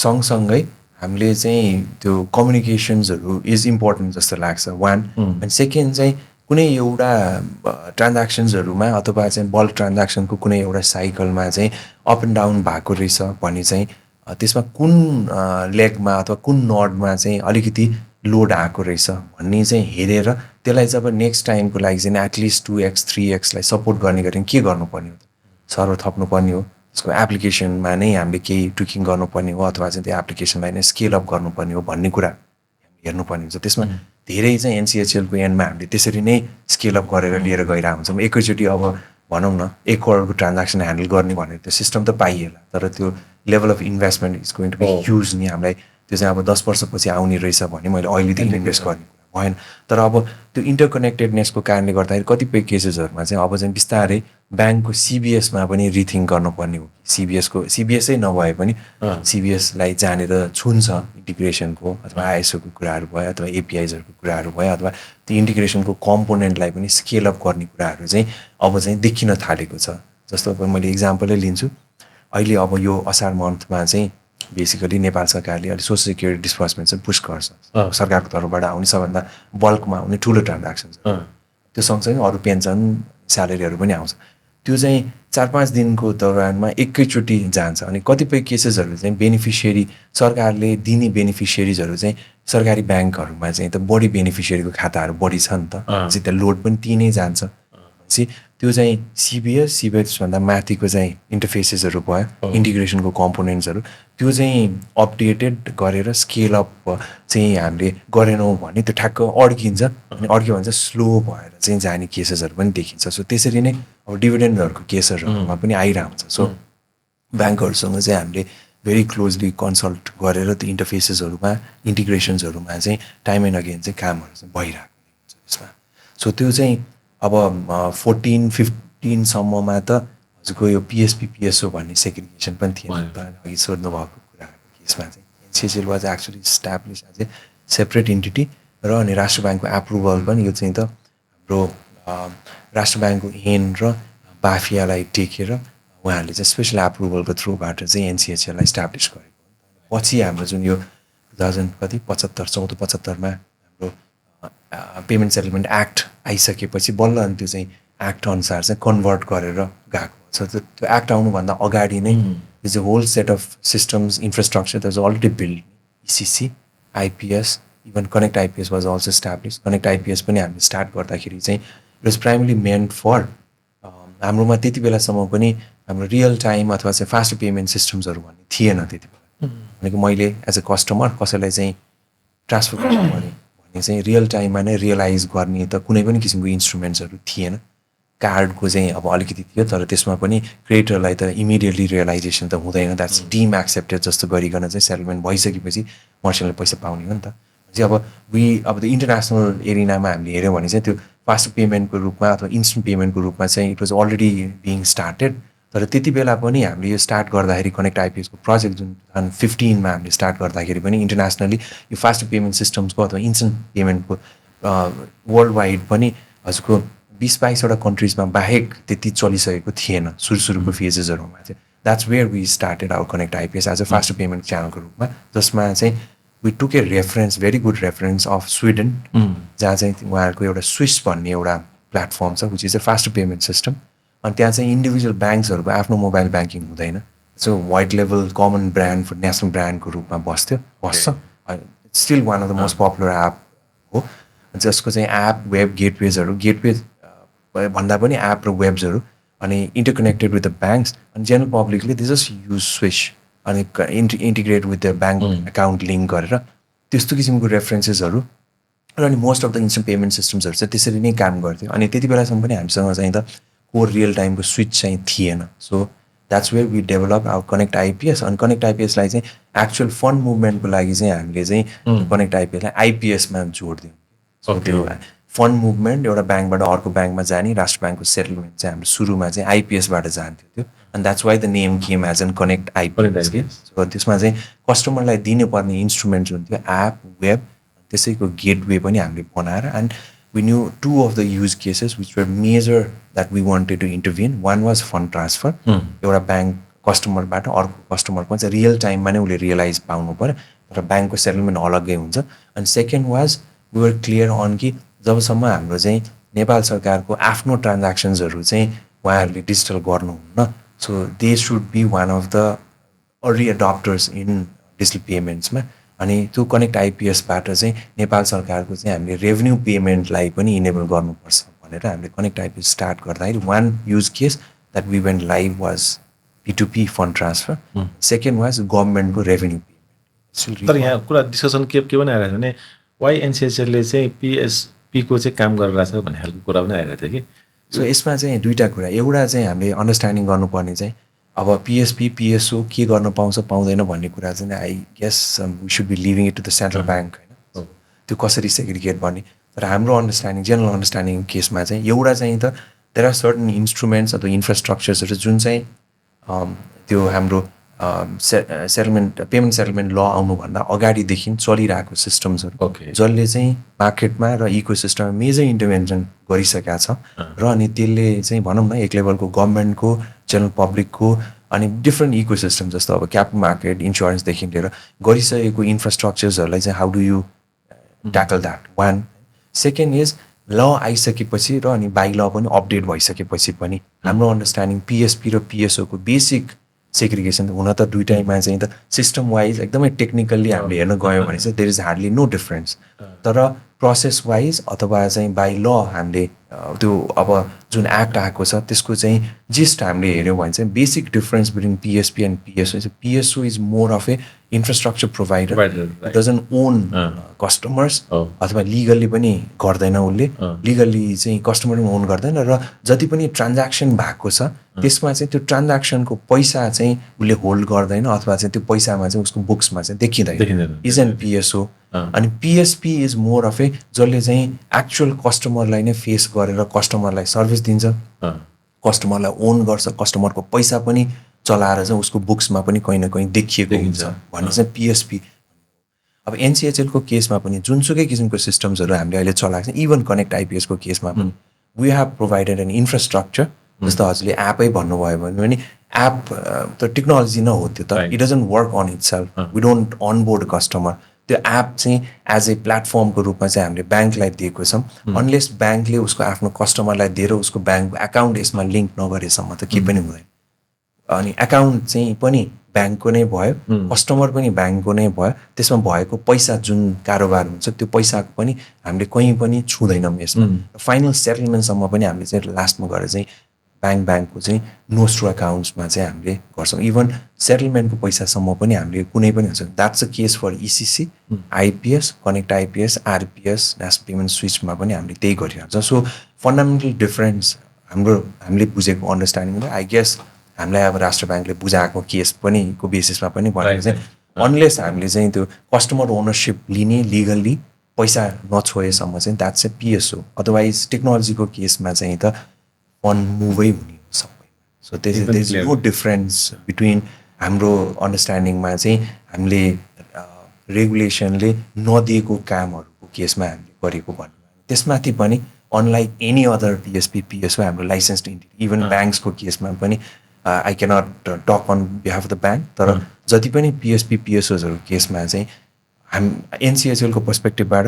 B: सँगसँगै हामीले चाहिँ त्यो कम्युनिकेसन्सहरू इज इम्पोर्टेन्ट जस्तो लाग्छ वान अनि सेकेन्ड चाहिँ कुनै एउटा ट्रान्ज्याक्सन्सहरूमा अथवा चाहिँ बल्क ट्रान्ज्याक्सनको कुनै एउटा साइकलमा चाहिँ अप एन्ड डाउन भएको रहेछ भने चाहिँ त्यसमा कुन लेगमा अथवा कुन नडमा चाहिँ अलिकति लोड आएको रहेछ भन्ने चाहिँ हेरेर त्यसलाई चाहिँ अब नेक्स्ट टाइमको लागि चाहिँ एटलिस्ट 2x 3xलाई सपोर्ट गर्ने गरी के गर्नुपर्ने हो सर्भर थप्नुपर्ने हो त्यसको एप्लिकेसनमा नै हामीले केही ट्विकिङ गर्नुपर्ने हो अथवा चाहिँ त्यो एप्लिकेसनलाई नै स्केल अप गर्नुपर्ने हो भन्ने कुरा हेर्नुपर्ने हुन्छ त्यसमा धेरै चाहिँ एनसिएचएलको एन्डमा हामीले त्यसरी नै स्केल अप गरेर लिएर गइरहेको हुन्छौँ। एकैचोटि अब भनौँ न 1 करोडको ट्रान्ज्याक्सन ह्यान्डल गर्ने भनेर त्यो सिस्टम त पाइएला, तर त्यो level of investment is going to be huge नि। हामीलाई त्यो चाहिँ अब 10 वर्षपछि आउने रहेछ भने मैले अहिलेदेखि इन्भेस्ट गर्ने कुरा भएन। तर अब त्यो इन्टरकनेक्टेडनेसको कारणले गर्दाखेरि कतिपय केसेसहरूमा चाहिँ अब चाहिँ बिस्तारै ब्याङ्कको सिबिएसमा पनि रिथिङ्क गर्नुपर्ने हो। सिबिएसै नभए पनि सिबिएसलाई जानेर छुन्छ इन्टिग्रेसनको अथवा आइएसओको कुराहरू भयो अथवा एपिआइजहरूको कुराहरू भयो अथवा त्यो इन्टिग्रेसनको कम्पोनेन्टलाई पनि स्केल अप गर्ने कुराहरू चाहिँ अब चाहिँ देखिन थालेको छ। जस्तो अब मैले इक्जाम्पलै लिन्छु, अहिले अब यो असार मन्थमा चाहिँ बेसिकली नेपाल सरकारले अहिले सोसियल सेक्युरिटी डिस्बर्समेन्ट चाहिँ पुस गर्छ। सरकारको तर्फबाट आउने सबभन्दा बल्कमा आउने ठुलो ट्रान्ज्याक्सन छ। त्यो सँगसँगै अरू पेन्सन स्यालेरीहरू पनि आउँछ। त्यो चाहिँ 4-5 दिनको दौरानमा एकैचोटि जान्छ। अनि कतिपय केसेसहरू चाहिँ बेनिफिसियरी सरकारले दिने बेनिफिसियरिजहरू चाहिँ सरकारी ब्याङ्कहरूमा चाहिँ त बढी बेनिफिसियरीको खाताहरू बढी छ नि त, चाहिँ त्यहाँ लोड पनि त्यही जान्छ। भनेपछि त्यो चाहिँ सिबिएसभन्दा माथिको चाहिँ इन्टरफेसेसहरू भयो, इन्टिग्रेसनको कम्पोनेन्ट्सहरू त्यो चाहिँ अपडेटेड गरेर स्केल अप चाहिँ हामीले गरेनौँ भने त्यो ठ्याक्क अड्किन्छ। अनि अड्क्यो भने चाहिँ स्लो भएर चाहिँ जाने केसेसहरू पनि देखिन्छ। सो त्यसरी नै अब डिभिडेन्डहरूको केसहरूमा पनि आइरहेको हुन्छ। सो ब्याङ्कहरूसँग चाहिँ हामीले भेरी क्लोजली कन्सल्ट गरेर त्यो इन्टरफेसेसहरूमा इन्टिग्रेसन्सहरूमा चाहिँ टाइम एन्ड अगेन चाहिँ कामहरू चाहिँ भइरहेको हुन्छ त्यसमा। सो त्यो चाहिँ अब 14-15 सम्ममा त हजुरको यो पिएसपी पिएसओ भन्ने सेग्रिगेसन पनि थिएन त। अघि सोध्नु भएको कुराहरूको केसमा चाहिँ NCHL was actually establish as a separate entity र अनि राष्ट्र ब्याङ्कको एप्रुभल पनि यो चाहिँ त हाम्रो राष्ट्र ब्याङ्कको ऐन र बाफियालाई टेकेर उहाँहरूले चाहिँ स्पेसल एप्रुभलको थ्रुबाट चाहिँ एनसिएचएललाई इस्टाब्लिस गरेको। पछि हाम्रो जुन यो 1475मा हाम्रो पेमेन्ट सेटलमेन्ट एक्ट आइसकेपछि बल्ल अनि त्यो चाहिँ एक्ट अनुसार चाहिँ कन्भर्ट गरेर गएको छ। त्यो एक्ट आउनुभन्दा अगाडि नै is a whole set of systems infrastructure that was already build. ECC, IPS, even connect IPS was also establish. Connect IPS पनि हामीले स्टार्ट गर्दाखेरि चाहिँ it was primarily meant for हाम्रोमा त्यति बेलासम्म पनि हाम्रो रियल टाइम अथवा चाहिँ फास्ट पेमेन्ट सिस्टम्सहरू भन्ने थिएन त्यति बेला। भनेको मैले एज अ कस्टमर कसैलाई चाहिँ ट्रान्सफर गर्नु भने चाहिँ रियल टाइममा नै रियलाइज गर्ने त कुनै पनि किसिमको इन्स्ट्रुमेन्ट्सहरू थिएन। कार्डको चाहिँ अब अलिकति थियो, तर त्यसमा पनि क्रेडिटरलाई त इमिडिएटली रियलाइजेसन त हुँदैन, द्याट्स डिम एक्सेप्टेड जस्तो गरिकन चाहिँ सेटलमेन्ट भइसकेपछि मर्चेन्टले पैसा पाउने हो नि त। चाहिँ अब त्यो इन्टरनेसनल एरिनामा हामीले हेऱ्यौँ भने चाहिँ त्यो फास्ट पेमेन्टको रूपमा अथवा इन्स्टेन्ट पेमेन्टको रूपमा चाहिँ it was already being started. तर त्यति बेला पनि हामीले यो स्टार्ट गर्दाखेरि कनेक्ट आइपिएसको प्रोजेक्ट जुन 2015मा हामीले स्टार्ट गर्दाखेरि पनि इन्टरनेसनली यो फास्ट पेमेन्ट सिस्टम्सको अथवा इन्स्टेन्ट पेमेन्टको वर्ल्ड वाइड पनि हजुरको 20-22वटा कन्ट्रिजमा बाहेक त्यति चलिसकेको थिएन सुरुको फेजेसहरूमा चाहिँ। That's where we started our connect IPS as a fast payment च्यानलको रूपमा, जसमा चाहिँ we took a reference, very good reference of Sweden, जहाँ चाहिँ उहाँहरूको एउटा स्विस भन्ने एउटा प्लेटफर्म छ which is a fast payment system. अनि त्यहाँ चाहिँ इन्डिभिजुअल ब्याङ्क्सहरूको आफ्नो मोबाइल ब्याङ्किङ हुँदैन। So wide level common brand for national ब्रान्डको रूपमा बस्छ। It's still one of the most popular app हो, जसको चाहिँ एप वेब गेटवे भन्दा पनि एप र वेब्सहरू अनि इन्टरकनेक्टेड विथ द ब्याङ्क्स अनि जेनरल पब्लिकले दे जस्ट युज स्विच अनि integrate with the bank account link गरेर त्यस्तो किसिमको रेफरेन्सेसहरू र अनि most of the instant payment सिस्टम्सहरू चाहिँ त्यसरी नै काम गर्थ्यो। अनि त्यति बेलासम्म पनि हामीसँग चाहिँ त कोर रियल टाइमको स्विच चाहिँ थिएन। So that's where we develop our connect IPS. अनि कनेक्ट आइपिएसलाई चाहिँ एक्चुअल फन्ड मुभमेन्टको लागि चाहिँ हामीले चाहिँ कनेक्ट आइपिएसलाई आइपिएसमा जोडिदियौँ। सो त्यो फन्ड मुभमेन्ट एउटा ब्याङ्कबाट अर्को ब्याङ्कमा जाने राष्ट्र ब्याङ्कको सेटलमेन्ट चाहिँ हाम्रो सुरुमा चाहिँ आइपिएसबाट जान्थ्यो त्यो। And that's why the name came as an connect IPS के। सो त्यसमा चाहिँ कस्टमरलाई दिनुपर्ने इन्स्ट्रुमेन्ट जुन थियो एप वेब त्यसैको गेटवे पनि हामीले बनाएर and we knew 2 of the use cases which were major that we wanted to intervene. One was fund transfer, एउटा ब्याङ्क कस्टमरबाट अर्को कस्टमरको चाहिँ रियल टाइममा नै उसले रियलाइज पाउनु पऱ्यो, तर ब्याङ्कको सेटलमेन्ट अलग्गै हुन्छ। अनि second was we were clear on कि जबसम्म हाम्रो चाहिँ नेपाल सरकारको आफ्नो ट्रान्ज्याक्सन्सहरू चाहिँ उहाँहरूले डिजिटल गर्नुहुन्न, so they should be one of the early adopters in digital पेमेन्ट्समा। अनि त्यो कनेक्ट आइपिएसबाट चाहिँ नेपाल सरकारको चाहिँ हामीले रेभेन्यू पेमेन्टलाई पनि इनेबल गर्नुपर्छ भनेर हामीले कनेक्ट आइपिएस स्टार्ट गर्दाखेरि one use case that we went live was P2P fund transfer, second was गभर्मेन्टको रेभेन्यू पेमेन्ट।
A: तर यहाँ कुरा डिस्कसन के पनि आइरहेको छ भने वाइ एनसिएचएलले चाहिँ पिएसपीको चाहिँ काम गरिरहेछ भन्ने खालको कुरा पनि आइरहेको थियो कि
B: सो यसमा चाहिँ दुईवटा कुरा, एउटा चाहिँ हामीले अन्डरस्ट्यान्डिङ गर्नुपर्ने चाहिँ अब पिएसपी पिएसओ के गर्न पाउँछ पाउँदैन भन्ने कुरा चाहिँ I guess we should be leaving it to the central bank होइन, त्यो कसरी सेग्रिगेट गर्ने। तर हाम्रो अन्डरस्ट्यान्डिङ जेनरल अन्डरस्ट्यान्डिङ केसमा चाहिँ एउटा चाहिँ त देयर आर सर्टन इन्स्ट्रुमेन्ट्स अथवा इन्फ्रास्ट्रक्चर्सहरू जुन चाहिँ त्यो हाम्रो सेटलमेन्ट पेमेन्ट सेटलमेन्ट ल आउनुभन्दा अगाडिदेखि चलिरहेको सिस्टम्सहरू जसले चाहिँ मार्केटमा र इकोसिस्टममा मेजर इन्टरभेन्सन गरिसकेका छ र अनि त्यसले चाहिँ भनौँ न एक लेभलको गभर्मेन्टको जेनरल पब्लिकको अनि डिफ्रेन्ट इकोसिस्टम जस्तो अब क्यापिटल मार्केट इन्सुरेन्सदेखि लिएर गरिसकेको इन्फ्रास्ट्रक्चर्सहरूलाई चाहिँ how do you tackle that one. Second is ल आइसकेपछि र अनि बाई ल पनि अपडेट भइसकेपछि पनि हाम्रो अन्डरस्ट्यान्डिङ पिएसपी र पिएसओको बेसिक सेग्रिगेसन हुन त दुइटैमा चाहिँ त सिस्टम वाइज एकदमै टेक्निकल्ली हामीले हेर्न गयौँ भने चाहिँ there is hardly no difference. तर प्रोसेस वाइज अथवा चाहिँ बाई ल हामीले त्यो अब जुन एक्ट आएको छ त्यसको चाहिँ जिस्ट हामीले हेऱ्यौँ भने चाहिँ basic difference between PSP and PSO चाहिँ PSO is more of a infrastructure provider, doesn't own customers अथवा लिगल्ली पनि गर्दैन, उसले लिगल्ली चाहिँ कस्टमर पनि ओन गर्दैन र जति पनि ट्रान्ज्याक्सन भएको छ त्यसमा चाहिँ त्यो ट्रान्ज्याक्सनको पैसा चाहिँ उसले होल्ड गर्दैन अथवा चाहिँ त्यो पैसामा चाहिँ उसको बुक्समा चाहिँ देखिँदैन इज एन पिएसओ। अनि पिएसपी इज मोर अफ ए जसले चाहिँ एक्चुअल कस्टमरलाई नै फेस गरेर कस्टमरलाई सर्भिस दिन्छ, कस्टमरलाई ओन गर्छ, कस्टमरको पैसा पनि चलाएर चाहिँ उसको बुक्समा पनि कहीँ न कहीँ देखिएको हुन्छ भन्ने चाहिँ पिएसपी। अब एनसिएचएलको केसमा पनि जुनसुकै किसिमको सिस्टम्सहरू हामीले अहिले चलाएको छ, इभन कनेक्ट आइपिएसको केसमा पनि we have provided an infrastructure. जस्तो हजुरले एपै भन्नुभयो भने पनि एप त टेक्नोलोजी न हो, त्यो त it doesn't work on itself, we don't onboard customer. त्यो एप चाहिँ एज ए प्लेटफर्मको रूपमा चाहिँ हामीले ब्याङ्कलाई दिएको छौँ, अनलेस ब्याङ्कले उसको आफ्नो कस्टमरलाई दिएर उसको ब्याङ्कको एकाउन्ट यसमा लिङ्क नगरेसम्म त केही पनि हुँदैन। अनि एकाउन्ट चाहिँ पनि ब्याङ्कको नै भयो, कस्टमर पनि ब्याङ्कको नै भयो, त्यसमा भएको पैसा जुन कारोबार हुन्छ त्यो पैसाको पनि हामीले कहीँ पनि छुँदैनौँ यसमा। फाइनल सेटलमेन्टसम्म पनि हामीले चाहिँ लास्टमा गएर चाहिँ ब्याङ्कको चाहिँ नोज टु अकाउन्ट्समा चाहिँ हामीले गर्छौँ। इभन सेटलमेन्टको पैसासम्म पनि हामीले कुनै पनि हुन्छ, that's a case for ECC, IPS, connect IPS, RPS, national payment स्विचमा पनि हामीले त्यही गरिरहेको छ। सो फन्डामेन्टल डिफरेन्स हामीले बुझेको अन्डरस्ट्यान्डिङ आई गेस हामीलाई अब राष्ट्र ब्याङ्कले बुझाएको केस पनि को बेसिसमा पनि भनेको चाहिँ अनलेस हामीले चाहिँ त्यो कस्टमर ओनरसिप लिने लिगल्ली पैसा नछोएसम्म चाहिँ द्याट्स ए पिएसओ। अदरवाइज टेक्नोलोजीको केसमा चाहिँ त फन्ड मुभै हुने हो सबैमा। So there is no difference between हाम्रो अन्डरस्ट्यान्डिङमा चाहिँ हामीले रेगुलेसनले नदिएको कामहरूको केसमा हामीले गरेको भन्नु, त्यसमाथि पनि unlike any other PSP PSO हाम्रो लाइसेन्स्ड इन्टिटी, इभन ब्याङ्क्सको केसमा पनि I cannot talk on behalf of the bank, तर जति पनि पिएसपी पिएसओजहरू केसमा चाहिँ एनसिएचएलको पर्सपेक्टिभबाट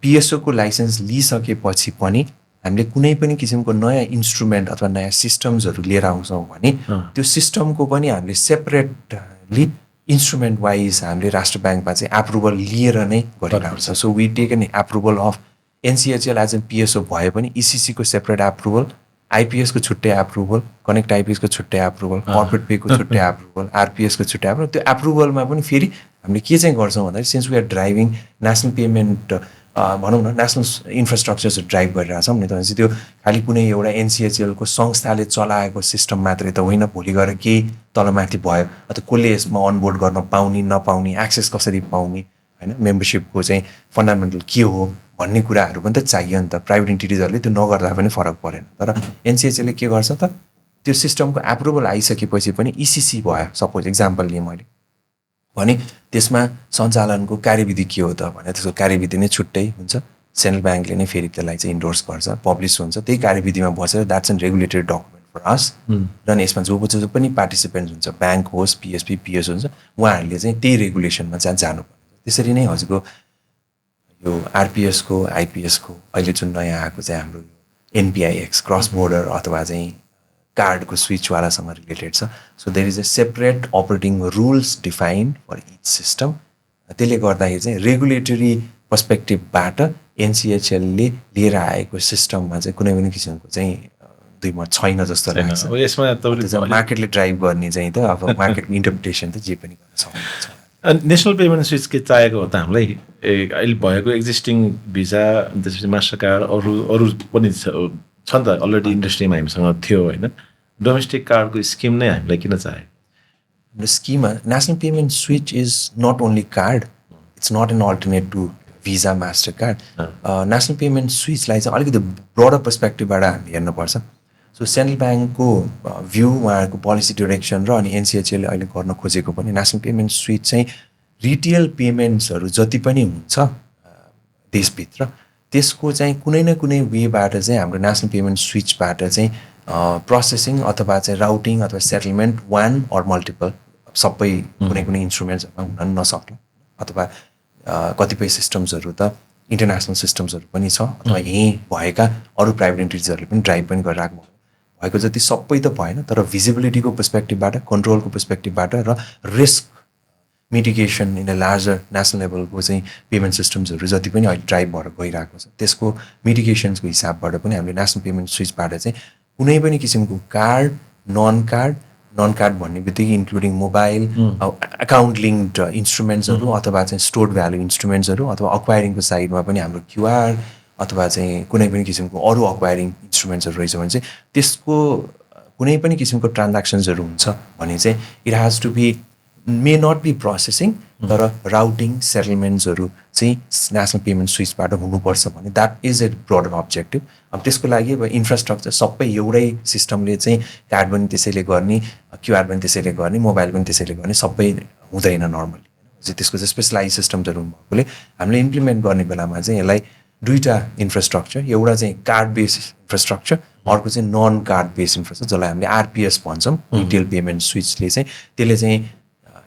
B: पिएसओको लाइसेन्स लिइसकेपछि पनि हामीले कुनै पनि किसिमको नयाँ इन्स्ट्रुमेन्ट अथवा नयाँ सिस्टम्सहरू लिएर आउँछौँ भने त्यो सिस्टमको पनि हामीले सेपरेटली इन्स्ट्रुमेन्ट वाइज हामीले राष्ट्र ब्याङ्कमा चाहिँ एप्रुभल लिएर नै गरेर आउँछ। So we take an approval of NCHL as an PSO भए पनि इसिसीको सेपरेट एप्रुभल, आइपिएसको छुट्टै एप्रुभल, कनेक्ट आइपिएसको छुट्टै एप्रुभल, कर्पोरेट पेको छुट्टै एप्रुभल, आरपिएसको छुट्टै एप्रुभल। त्यो एप्रुभलमा पनि फेरि हामीले के चाहिँ गर्छौँ भन्दाखेरि since we are driving national payment भनौँ न नेसनल इन्फ्रास्ट्रक्चर ड्राइभ गरिरहेको छौँ नि त, त्यो खालि कुनै एउटा एनसिएचएलको संस्थाले चलाएको सिस्टम मात्रै त होइन, भोलि गएर केही तलमाथि भयो अथवा कसले यसमा अनबोर्ड गर्न पाउने नपाउने, एक्सेस कसरी पाउने होइन, मेम्बरसिपको चाहिँ फन्डामेन्टल के हो भन्ने कुराहरू पनि त चाहियो नि त। प्राइभेट इन्टिटिजहरूले त्यो नगर्दा पनि फरक परेन, तर एनसिएचएलले के गर्छ त त्यो सिस्टमको एप्रुभल आइसकेपछि पनि इसिसी भयो सपोज एक्जाम्पल लिएँ मैले भने त्यसमा सञ्चालनको कार्यविधि के हो त भने त्यसको कार्यविधि नै छुट्टै हुन्छ, सेन्ट्रल ब्याङ्कले नै फेरि त्यसलाई चाहिँ इन्डोर्स गर्छ, पब्लिस हुन्छ, त्यही कार्यविधिमा बसेर that's an regulated document for us. र यसमा जो पनि पार्टिसिपेन्ट हुन्छ, ब्याङ्क होस् पिएसपी पिएस हुन्छ, उहाँहरूले चाहिँ त्यही रेगुलेसनमा चाहिँ जानुपर्छ। त्यसरी नै हजुरको यो आरपिएसको आइपिएसको अहिले जुन नयाँ आएको चाहिँ हाम्रो एनपिआइएक्स क्रस बोर्डर अथवा चाहिँ कार्डको स्विचवालासँग रिलेटेड छ। So there is a separate operating rules defined for each system. त्यसले गर्दाखेरि चाहिँ रेगुलेटरी पर्सपेक्टिभबाट एनसिएचएलले लिएर आएको सिस्टममा चाहिँ कुनै पनि किसिमको चाहिँ दुई मत छैन जस्तो लाग्छ।
A: यसमा
B: मार्केटले ड्राइभ गर्ने चाहिँ त अब मार्केटको इन्टरप्रिटेसन त जे पनि गर्न सक्नुहुन्छ।
A: नेसनल पेमेन्ट स्विच के चाहिएको हो त हामीलाई अहिले भएको एक्जिस्टिङ भिजा त्यसपछि मास्टर कार्ड अरू पनि छ नि त अलरेडी इन्डस्ट्रीमा हामीसँग थियो होइन डोमेस्टिक कार्डको स्किम नै हामीलाई किन चाहियो
B: The schema, National Payment Switch is not only card, it's not an alternate to Visa, MasterCard. National Payment Switch like the broader perspective हामी हेर्नुपर्छ. So Central Bank को view उहाँहरूको policy direction र अनि NCHA ले अहिले गर्न खोजेको पनि National Payment Switch चाहिँ retail payments-हरु जति पनि हुन्छ देशभित्र त्यसको चाहिँ कुनै न कुनै वेबाट चाहिँ हाम्रो National Payment Switch-बाट चाहिँ प्रोसेसिङ अथवा चाहिँ राउटिङ अथवा सेटलमेन्ट वान अर मल्टिपल सबै कुनै कुनै इन्स्ट्रुमेन्ट्सहरूमा हुन नसक्ला अथवा कतिपय सिस्टम्सहरू त इन्टरनेसनल सिस्टम्सहरू पनि छ अथवा यहीँ भएका अरू प्राइभेट एन्टिटिजहरूले पनि ड्राइभ पनि गरिरहेको भएको जति सबै त भएन तर भिजिबिलिटीको पर्सपेक्टिभबाट कन्ट्रोलको पर्सपेक्टिभबाट र risk mitigation in a larger national लेभलको चाहिँ पेमेन्ट सिस्टम्सहरू जति पनि अहिले ड्राइभ भएर गइरहेको छ त्यसको मिटिगेसन्सको हिसाबबाट पनि हामीले नेसनल पेमेन्ट स्विचबाट चाहिँ कुनै पनि किसिमको नन कार्ड भन्ने बित्तिकै इन्क्लुडिङ मोबाइल अकाउन्ट लिङ्क्ड इन्स्ट्रुमेन्ट्सहरू अथवा चाहिँ स्टोर्ड भ्यालु इन्स्ट्रुमेन्ट्सहरू अथवा अक्वायरिङको साइडमा पनि हाम्रो क्युआर अथवा चाहिँ कुनै पनि किसिमको अरू अक्वायरिङ इन्स्ट्रुमेन्ट्सहरू रहेछ भने चाहिँ त्यसको कुनै पनि किसिमको ट्रान्ज्याक्सन्सहरू हुन्छ भने चाहिँ it has to be may not be processing तर राउटिङ सेटलमेन्ट्सहरू चाहिँ नेसनल पेमेन्ट स्विचबाट हुनुपर्छ भने that is a broader objective अब त्यसको लागि अब इन्फ्रास्ट्रक्चर सबै एउटै सिस्टमले चाहिँ कार्ड पनि त्यसैले गर्ने क्युआर पनि त्यसैले गर्ने मोबाइल पनि त्यसैले गर्ने सबै हुँदैन नर्मली त्यसको चाहिँ स्पेसलाइज सिस्टम्सहरू भएकोले हामीले इम्प्लिमेन्ट गर्ने बेलामा चाहिँ यसलाई दुईवटा इन्फ्रास्ट्रक्चर एउटा चाहिँ कार्ड बेस्ड इन्फ्रास्ट्रक्चर अर्को चाहिँ नन कार्ड बेस्ड इन्फ्रास्ट्रक्चर जसलाई हामीले आरपिएस भन्छौँ रिटेल पेमेन्ट स्विचले चाहिँ त्यसले चाहिँ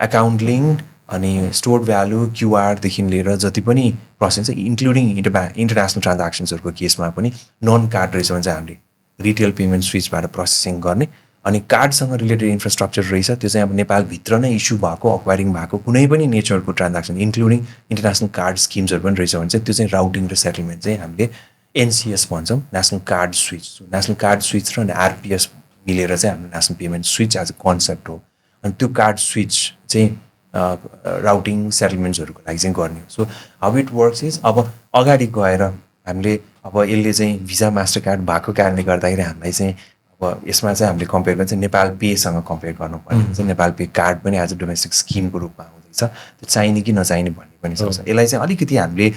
B: अकाउन्ट लिङ्क्ड अनि स्टोर्ड भ्यालु क्युआरदेखि लिएर जति पनि प्रोसेस इन्क्लुडिङ इन्टरनेसनल ट्रान्ज्याक्सन्सहरूको केसमा पनि नन कार्ड रहेछ भने चाहिँ हामीले रिटेल पेमेन्ट स्विचबाट प्रोसेसिङ गर्ने अनि कार्डसँग रिलेटेड इन्फ्रास्ट्रक्चर रहेछ त्यो चाहिँ अब नेपालभित्र नै इस्यु भएको अक्वायरिङ भएको कुनै पनि नेचरको ट्रान्ज्याक्सन इन्क्लुडिङ इन्टरनेसनल कार्ड स्किम्सहरू पनि रहेछ भने चाहिँ त्यो चाहिँ राउटिङ र सेटलमेन्ट चाहिँ हामीले एनसिएस भन्छौँ national card switch national card switch र आरपिएस मिलेर चाहिँ हाम्रो national payment switch as a concept हो अनि त्यो कार्ड स्विच चाहिँ राउटिङ सेटलमेन्ट्सहरूको लागि चाहिँ गर्ने हो so how it works is अब अगाडि गएर हामीले अब यसले चाहिँ भिजा मास्टर कार्ड भएको कारणले गर्दाखेरि हामीलाई चाहिँ अब यसमा चाहिँ हामीले कम्पेयर गर्छ नेपाल पेसँग कम्पेयर गर्नुपर्ने चाहिँ नेपाल पे कार्ड पनि एज अ डोमेस्टिक स्किमको रूपमा हुँदैछ त्यो चाहिने कि नचाहिने भन्ने पनि सक्छ यसलाई चाहिँ अलिकति हामीले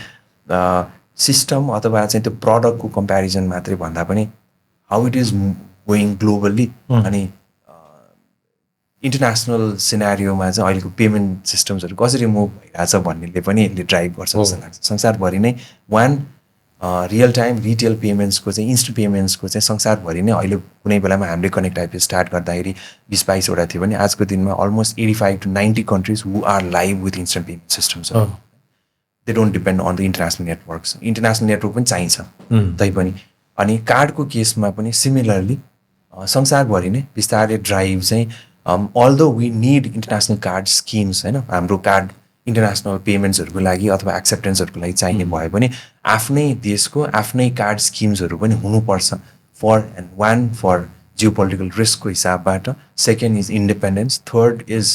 B: सिस्टम अथवा चाहिँ त्यो प्रडक्टको कम्पेरिजन मात्रै भन्दा पनि how it is going globally अनि इन्टरनेसनल सिनारियोमा चाहिँ अहिलेको पेमेन्ट सिस्टम्सहरू कसरी मुभ भइरहेछ भन्नेले पनि यसले ड्राइभ गर्छ जस्तो लाग्छ संसारभरि नै वान रियल टाइम रिटेल पेमेन्ट्सको चाहिँ इन्स्टेन्ट पेमेन्ट्सको चाहिँ संसारभरि नै अहिले कुनै बेलामा हामीले कनेक्ट आइपी स्टार्ट गर्दाखेरि 20-22वटा थियो भने आजको दिनमा almost 85 to 90 countries who are live with instant payment systems they don't depend on the international networks international network पनि चाहिन्छ तैपनि अनि कार्डको केसमा पनि सिमिलरली संसारभरि नै बिस्तारै ड्राइभ चाहिँ although we need international card schemes हैन हाम्रो कार्ड इन्टरनेसनल पेमेन्ट्सहरूको लागि अथवा एक्सेप्टेन्सहरूको लागि चाहिने भयो भने आफ्नै देशको आफ्नै कार्ड स्किम्सहरू पनि हुनुपर्छ for and one for geopolitical रिस्कको हिसाबबाट second is independence third is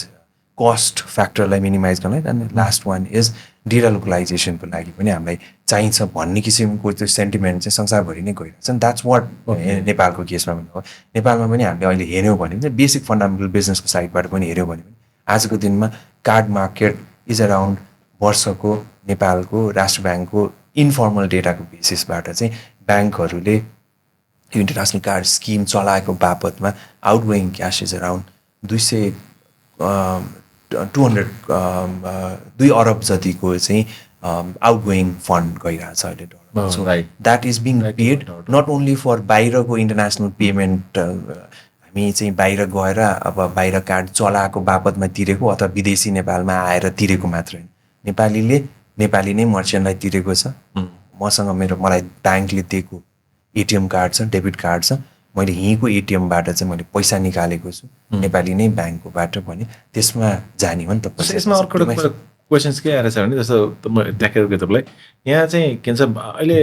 B: cost फ्याक्टरलाई मिनिमाइज गर्नलाई and last one is data लोकलाइजेसनको लागि पनि हामीलाई चाहिन्छ भन्ने किसिमको त्यो सेन्टिमेन्ट चाहिँ संसारभरि नै गइरहेको छ द्याट्स वाट नेपालको केसमा पनि हो नेपालमा पनि हामीले अहिले हेऱ्यौँ भने चाहिँ बेसिक फन्डामेन्टल बिजनेसको साइडबाट पनि हेऱ्यौँ भने पनि आजको दिनमा कार्ड मार्केट इज अराउन्ड वर्षको नेपालको राष्ट्र ब्याङ्कको इन्फर्मल डेटाको बेसिसबाट चाहिँ ब्याङ्कहरूले इन्टरनेसनल कार्ड स्किम चलाएको बापतमा आउटगोइङ क्यास इज अराउन्ड 2 अरब जतिको चाहिँ आउटगोइङ फन्ड गइरहेछ अहिले dollar so that is being paid not only for बाहिरको इन्टरनेसनल पेमेन्ट हामी चाहिँ बाहिर गएर अब बाहिर कार्ड चलाएको बापतमा तिरेको अथवा विदेशी नेपालमा आएर तिरेको मात्र होइन नेपाली नै मर्चेन्टलाई तिरेको छ मसँग मलाई ब्याङ्कले दिएको एटिएम कार्ड छ डेबिट कार्ड छ मैले यहीँको एटिएमबाट चाहिँ मैले पैसा निकालेको छु नेपाली नै ब्याङ्ककोबाट भने त्यसमा जाने हो नि त
A: यसमा अर्को क्वेसन्स के आएर छ भने जस्तो म देखेको तपाईँलाई यहाँ चाहिँ के भन्छ अहिले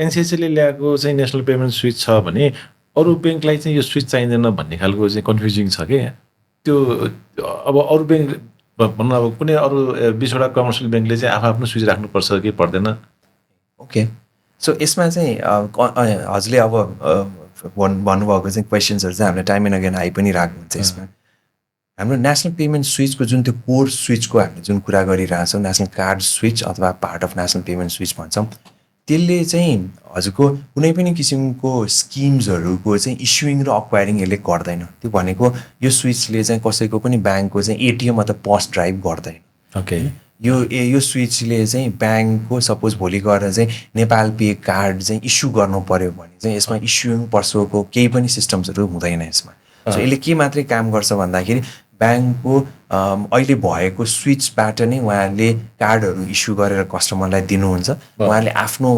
A: एनसिएचले ल्याएको चाहिँ नेसनल पेमेन्ट स्विच छ भने अरू ब्याङ्कलाई चाहिँ यो स्विच चाहिँदैन भन्ने खालको चाहिँ कन्फ्युजिङ छ कि त्यो अब अरू ब्याङ्क भन्नु अब कुनै अरू 20वटा कमर्सियल ब्याङ्कले चाहिँ आफ्नो स्विच राख्नुपर्छ कि पर्दैन?
B: ओके, सो यसमा चाहिँ हजुरले अब भन्नुभएको चाहिँ क्वेसन्सहरू चाहिँ हामीले टाइम एन्ड अगेन आइ पनि रहेको हुन्छ यसमा। हाम्रो नेसनल पेमेन्ट स्विचको जुन त्यो कोर स्विचको हामीले जुन कुरा गरिरहेछौँ, नेसनल कार्ड स्विच अथवा part of national payment switch भन्छौँ, त्यसले चाहिँ हजुरको कुनै पनि किसिमको स्किम्सहरूको चाहिँ इस्युइङ र अक्वायरिङ यसले गर्दैन। त्यो भनेको यो स्विचले चाहिँ कसैको पनि ब्याङ्कको चाहिँ एटिएम अथवा पस ड्राइभ गर्दैन।
A: ओके,
B: यो स्विचले चाहिँ ब्याङ्कको सपोज भोलि गएर चाहिँ नेपाल पे कार्ड चाहिँ इस्यु गर्नु पऱ्यो भने चाहिँ यसमा इस्युइङ पर्सोको केही पनि सिस्टम्सहरू हुँदैन यसमा। सो यसले के मात्रै काम गर्छ भन्दाखेरि ब्याङ्कको अहिले भएको स्विचबाट नै उहाँले कार्डहरू इस्यु गरेर कस्टमरलाई दिनुहुन्छ। उहाँले आफ्नो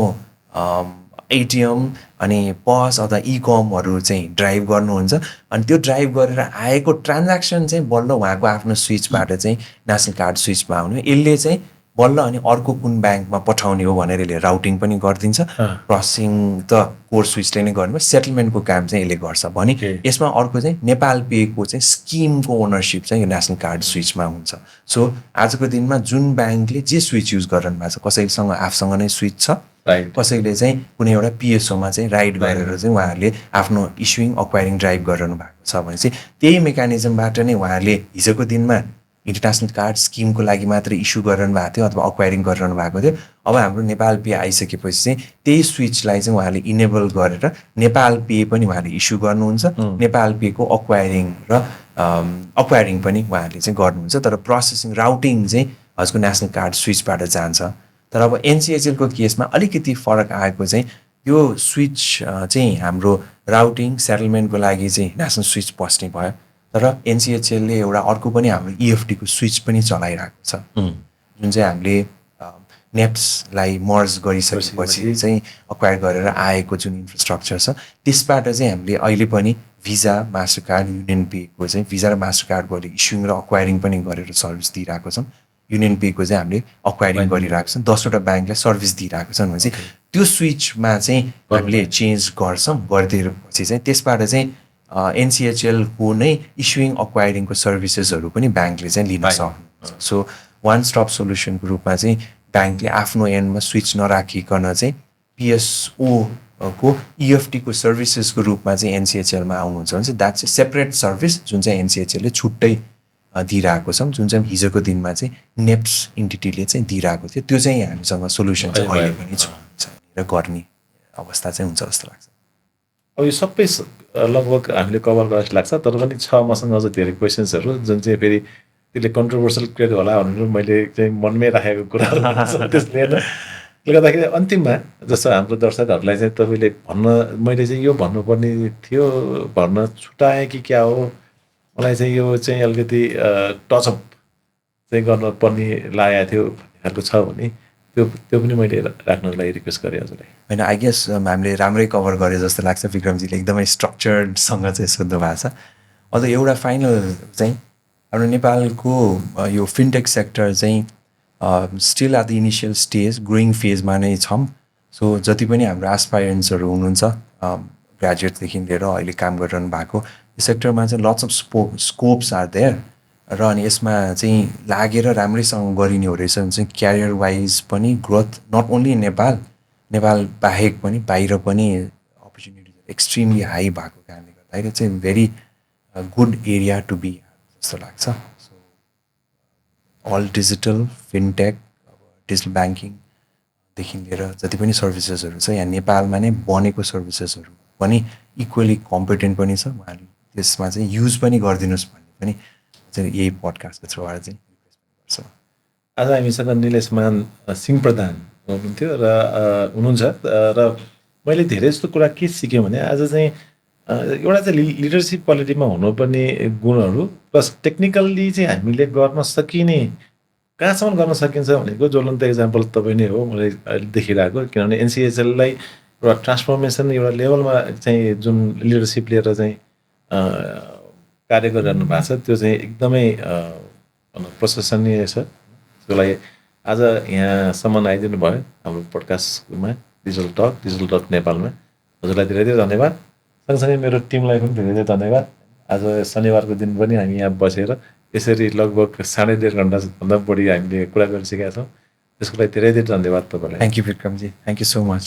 B: एटिएम अनि पस अथवा इकमहरू चाहिँ ड्राइभ गर्नुहुन्छ अनि त्यो ड्राइभ गरेर आएको ट्रान्ज्याक्सन चाहिँ बल्ल उहाँको आफ्नो स्विचबाट चाहिँ नेसनल कार्ड स्विचमा आउने। यसले चाहिँ बल्ल अनि अर्को कुन ब्याङ्कमा पठाउने हो भनेर यसले राउटिङ पनि गरिदिन्छ। प्रोसेसिङ त कोर स्विचले नै गर्ने, सेटलमेन्टको काम चाहिँ यसले गर्छ भने यसमा अर्को चाहिँ नेपाल पेको चाहिँ स्किमको ओनरसिप चाहिँ यो नेसनल कार्ड स्विचमा हुन्छ। सो आजको दिनमा जुन ब्याङ्कले जे स्विच युज गरिरहनु भएको छ, कसैसँग आफूसँग नै स्विच छ, कसैले चाहिँ कुनै एउटा पिएसओमा चाहिँ राइड गरेर चाहिँ उहाँहरूले आफ्नो इस्युइङ अक्वायरिङ ड्राइभ गरिरहनु भएको छ भने चाहिँ त्यही मेकानिजमबाट नै उहाँहरूले हिजोको दिनमा इन्टरनेसनल कार्ड स्किमको लागि मात्रै इस्यु गरिरहनु भएको थियो अथवा अक्वायरिङ गरिरहनु भएको थियो। अब हाम्रो नेपाल पे आइसकेपछि चाहिँ त्यही स्विचलाई चाहिँ उहाँले इनेबल गरेर नेपाल पे पनि उहाँले इस्यु गर्नुहुन्छ, नेपाल पेको अक्वायरिङ र अक्वायरिङ पनि उहाँहरूले चाहिँ गर्नुहुन्छ। तर प्रोसेसिङ राउटिङ चाहिँ हजुरको नेसनल कार्ड स्विचबाट जान्छ। तर अब एनसिएचएलको केसमा अलिकति फरक आएको चाहिँ यो स्विच चाहिँ हाम्रो राउटिङ सेटलमेन्टको लागि चाहिँ नेसनल स्विच बस्ने भयो। तर एनसिएचएलले एउटा अर्को पनि हाम्रो इएफटीको स्विच पनि चलाइरहेको छ, जुन चाहिँ हामीले नेप्सलाई मर्ज गरिसकेपछि चाहिँ अक्वायर गरेर आएको जुन इन्फ्रास्ट्रक्चर छ त्यसबाट चाहिँ हामीले अहिले पनि visa, master card, union phaco चाहिँ भिजा र मास्टर कार्डको अहिले इस्युइङ र अक्वायरिङ पनि गरेर सर्भिस दिइरहेको छौँ। युनियन पेको चाहिँ हामीले अक्वायरिङ गरिरहेको छौँ, 10वटा ब्याङ्कलाई सर्भिस दिइरहेको छन् भनेपछि त्यो स्विचमा चाहिँ हामीले चेन्ज गर्छौँ। गरिदिएपछि चाहिँ त्यसबाट चाहिँ एनसिएचएलको नै इस्युइङ अक्वायरिङको सर्भिसेसहरू पनि ब्याङ्कले चाहिँ लिन सक्नुहुन्छ। सो वान स्टप सोल्युसनको रूपमा चाहिँ ब्याङ्कले आफ्नो एन्डमा स्विच नराखिकन चाहिँ पिएसओको इएफटीको सर्भिसेसको रूपमा चाहिँ एनसिएचएलमा आउनुहुन्छ भने चाहिँ द्याट्स ए सेपरेट सर्भिस जुन चाहिँ एनसिएचएलले छुट्टै दिइरहेको छौँ, जुन चाहिँ हिजोको दिनमा चाहिँ नेप्स इन्टिटीले चाहिँ दिइरहेको थियो। त्यो चाहिँ हामीसँग सोल्युसन चाहिँ अहिले पनि छ र गर्ने अवस्था चाहिँ हुन्छ जस्तो लाग्छ।
A: अब यो सबै लगभग हामीले कभर गरेर लाग्छ, तर पनि छ मसँग अझ धेरै क्वेसन्सहरू जुन चाहिँ फेरि त्यसले कन्ट्रोभर्सियल क्रिएट होला भनेर मैले चाहिँ मनमै राखेको कुराहरू छ। त्यसले गर्दाखेरि अन्तिममा जस्तो हाम्रो दर्शकहरूलाई चाहिँ तपाईँले भन्न, मैले चाहिँ यो भन्नुपर्ने थियो भन्न छुट्याएँ कि क्या हो, मलाई चाहिँ यो चाहिँ अलिकति टचअप चाहिँ गर्नुपर्ने लागेको थियो भन्ने खालको छ भने त्यो पनि मैले राख्नको लागि रिक्वेस्ट गरेँ हजुरलाई।
B: होइन, आई गेस हामीले राम्रै कभर गरे जस्तो लाग्छ। विक्रमजीले एकदमै स्ट्रक्चर्डसँग चाहिँ सोध्नु भएको छ। अझ एउटा फाइनल चाहिँ हाम्रो नेपालको यो फिनटेक सेक्टर चाहिँ still at the initial stage, growing फेजमा नै छौँ। सो जति पनि हाम्रो एस्पाइरेन्ट्सहरू हुनुहुन्छ, ग्रेजुएटदेखि लिएर अहिले काम गरिरहनु भएको, यो सेक्टरमा चाहिँ lots of scopes are there र अनि यसमा चाहिँ लागेर राम्रैसँग गरिने हो रहेछ भने चाहिँ क्यारियर वाइज पनि ग्रोथ नट ओन्ली नेपाल बाहेक पनि बाहिर पनि अपर्च्युनिटी एक्सट्रिमली हाई भएको कारणले गर्दाखेरि चाहिँ very good area to be जस्तो लाग्छ। So all digital, fintech, digital ब्याङ्किङदेखि लिएर जति पनि सर्भिसेसहरू छ यहाँ नेपालमा नै बनेको सर्भिसेसहरू पनि इक्वली कम्पिटेन्ट पनि छ। उहाँले त्यसमा चाहिँ युज पनि गरिदिनुहोस् भन्ने पनि चाहिँ यही पडकास्टको थ्रुबाट चाहिँ रिक्वेस्ट गर्छ।
A: आज हामीसँग निलेशमान सिंह प्रधान हुनुहुन्थ्यो र हुनुहुन्छ र मैले धेरै जस्तो कुरा के सिकेँ भने आज चाहिँ एउटा चाहिँ लिडरसिप क्वालिटीमा हुनुपर्ने गुणहरू प्लस टेक्निकल्ली चाहिँ हामीले गर्न सकिने कहाँसम्म गर्न सकिन्छ भनेको ज्वलन्त इक्जाम्पल तपाईँ नै हो मैले अहिले देखिरहेको। किनभने एनसिएचएललाई एउटा ट्रान्सफर्मेसन एउटा लेभलमा चाहिँ जुन लिडरसिप लिएर चाहिँ कार्य गरिरहनु भएको छ त्यो चाहिँ एकदमै प्रशंसनीय छ। त्यसको लागि आज यहाँसम्म आइदिनु भयो हाम्रो पोडकास्टमा डिजिटल टक नेपालमा। हजुरलाई धेरै धेरै धन्यवाद। सँगसँगै मेरो टिमलाई पनि धेरै धेरै धन्यवाद। आज शनिबारको दिन पनि हामी यहाँ बसेर यसरी लगभग 1.5 घन्टाभन्दा बढी हामीले कुरा गरिसकेका छौँ। त्यसको लागि धेरै धेरै धन्यवाद तपाईँलाई।
B: Thank you Vikram ji, thank you so much.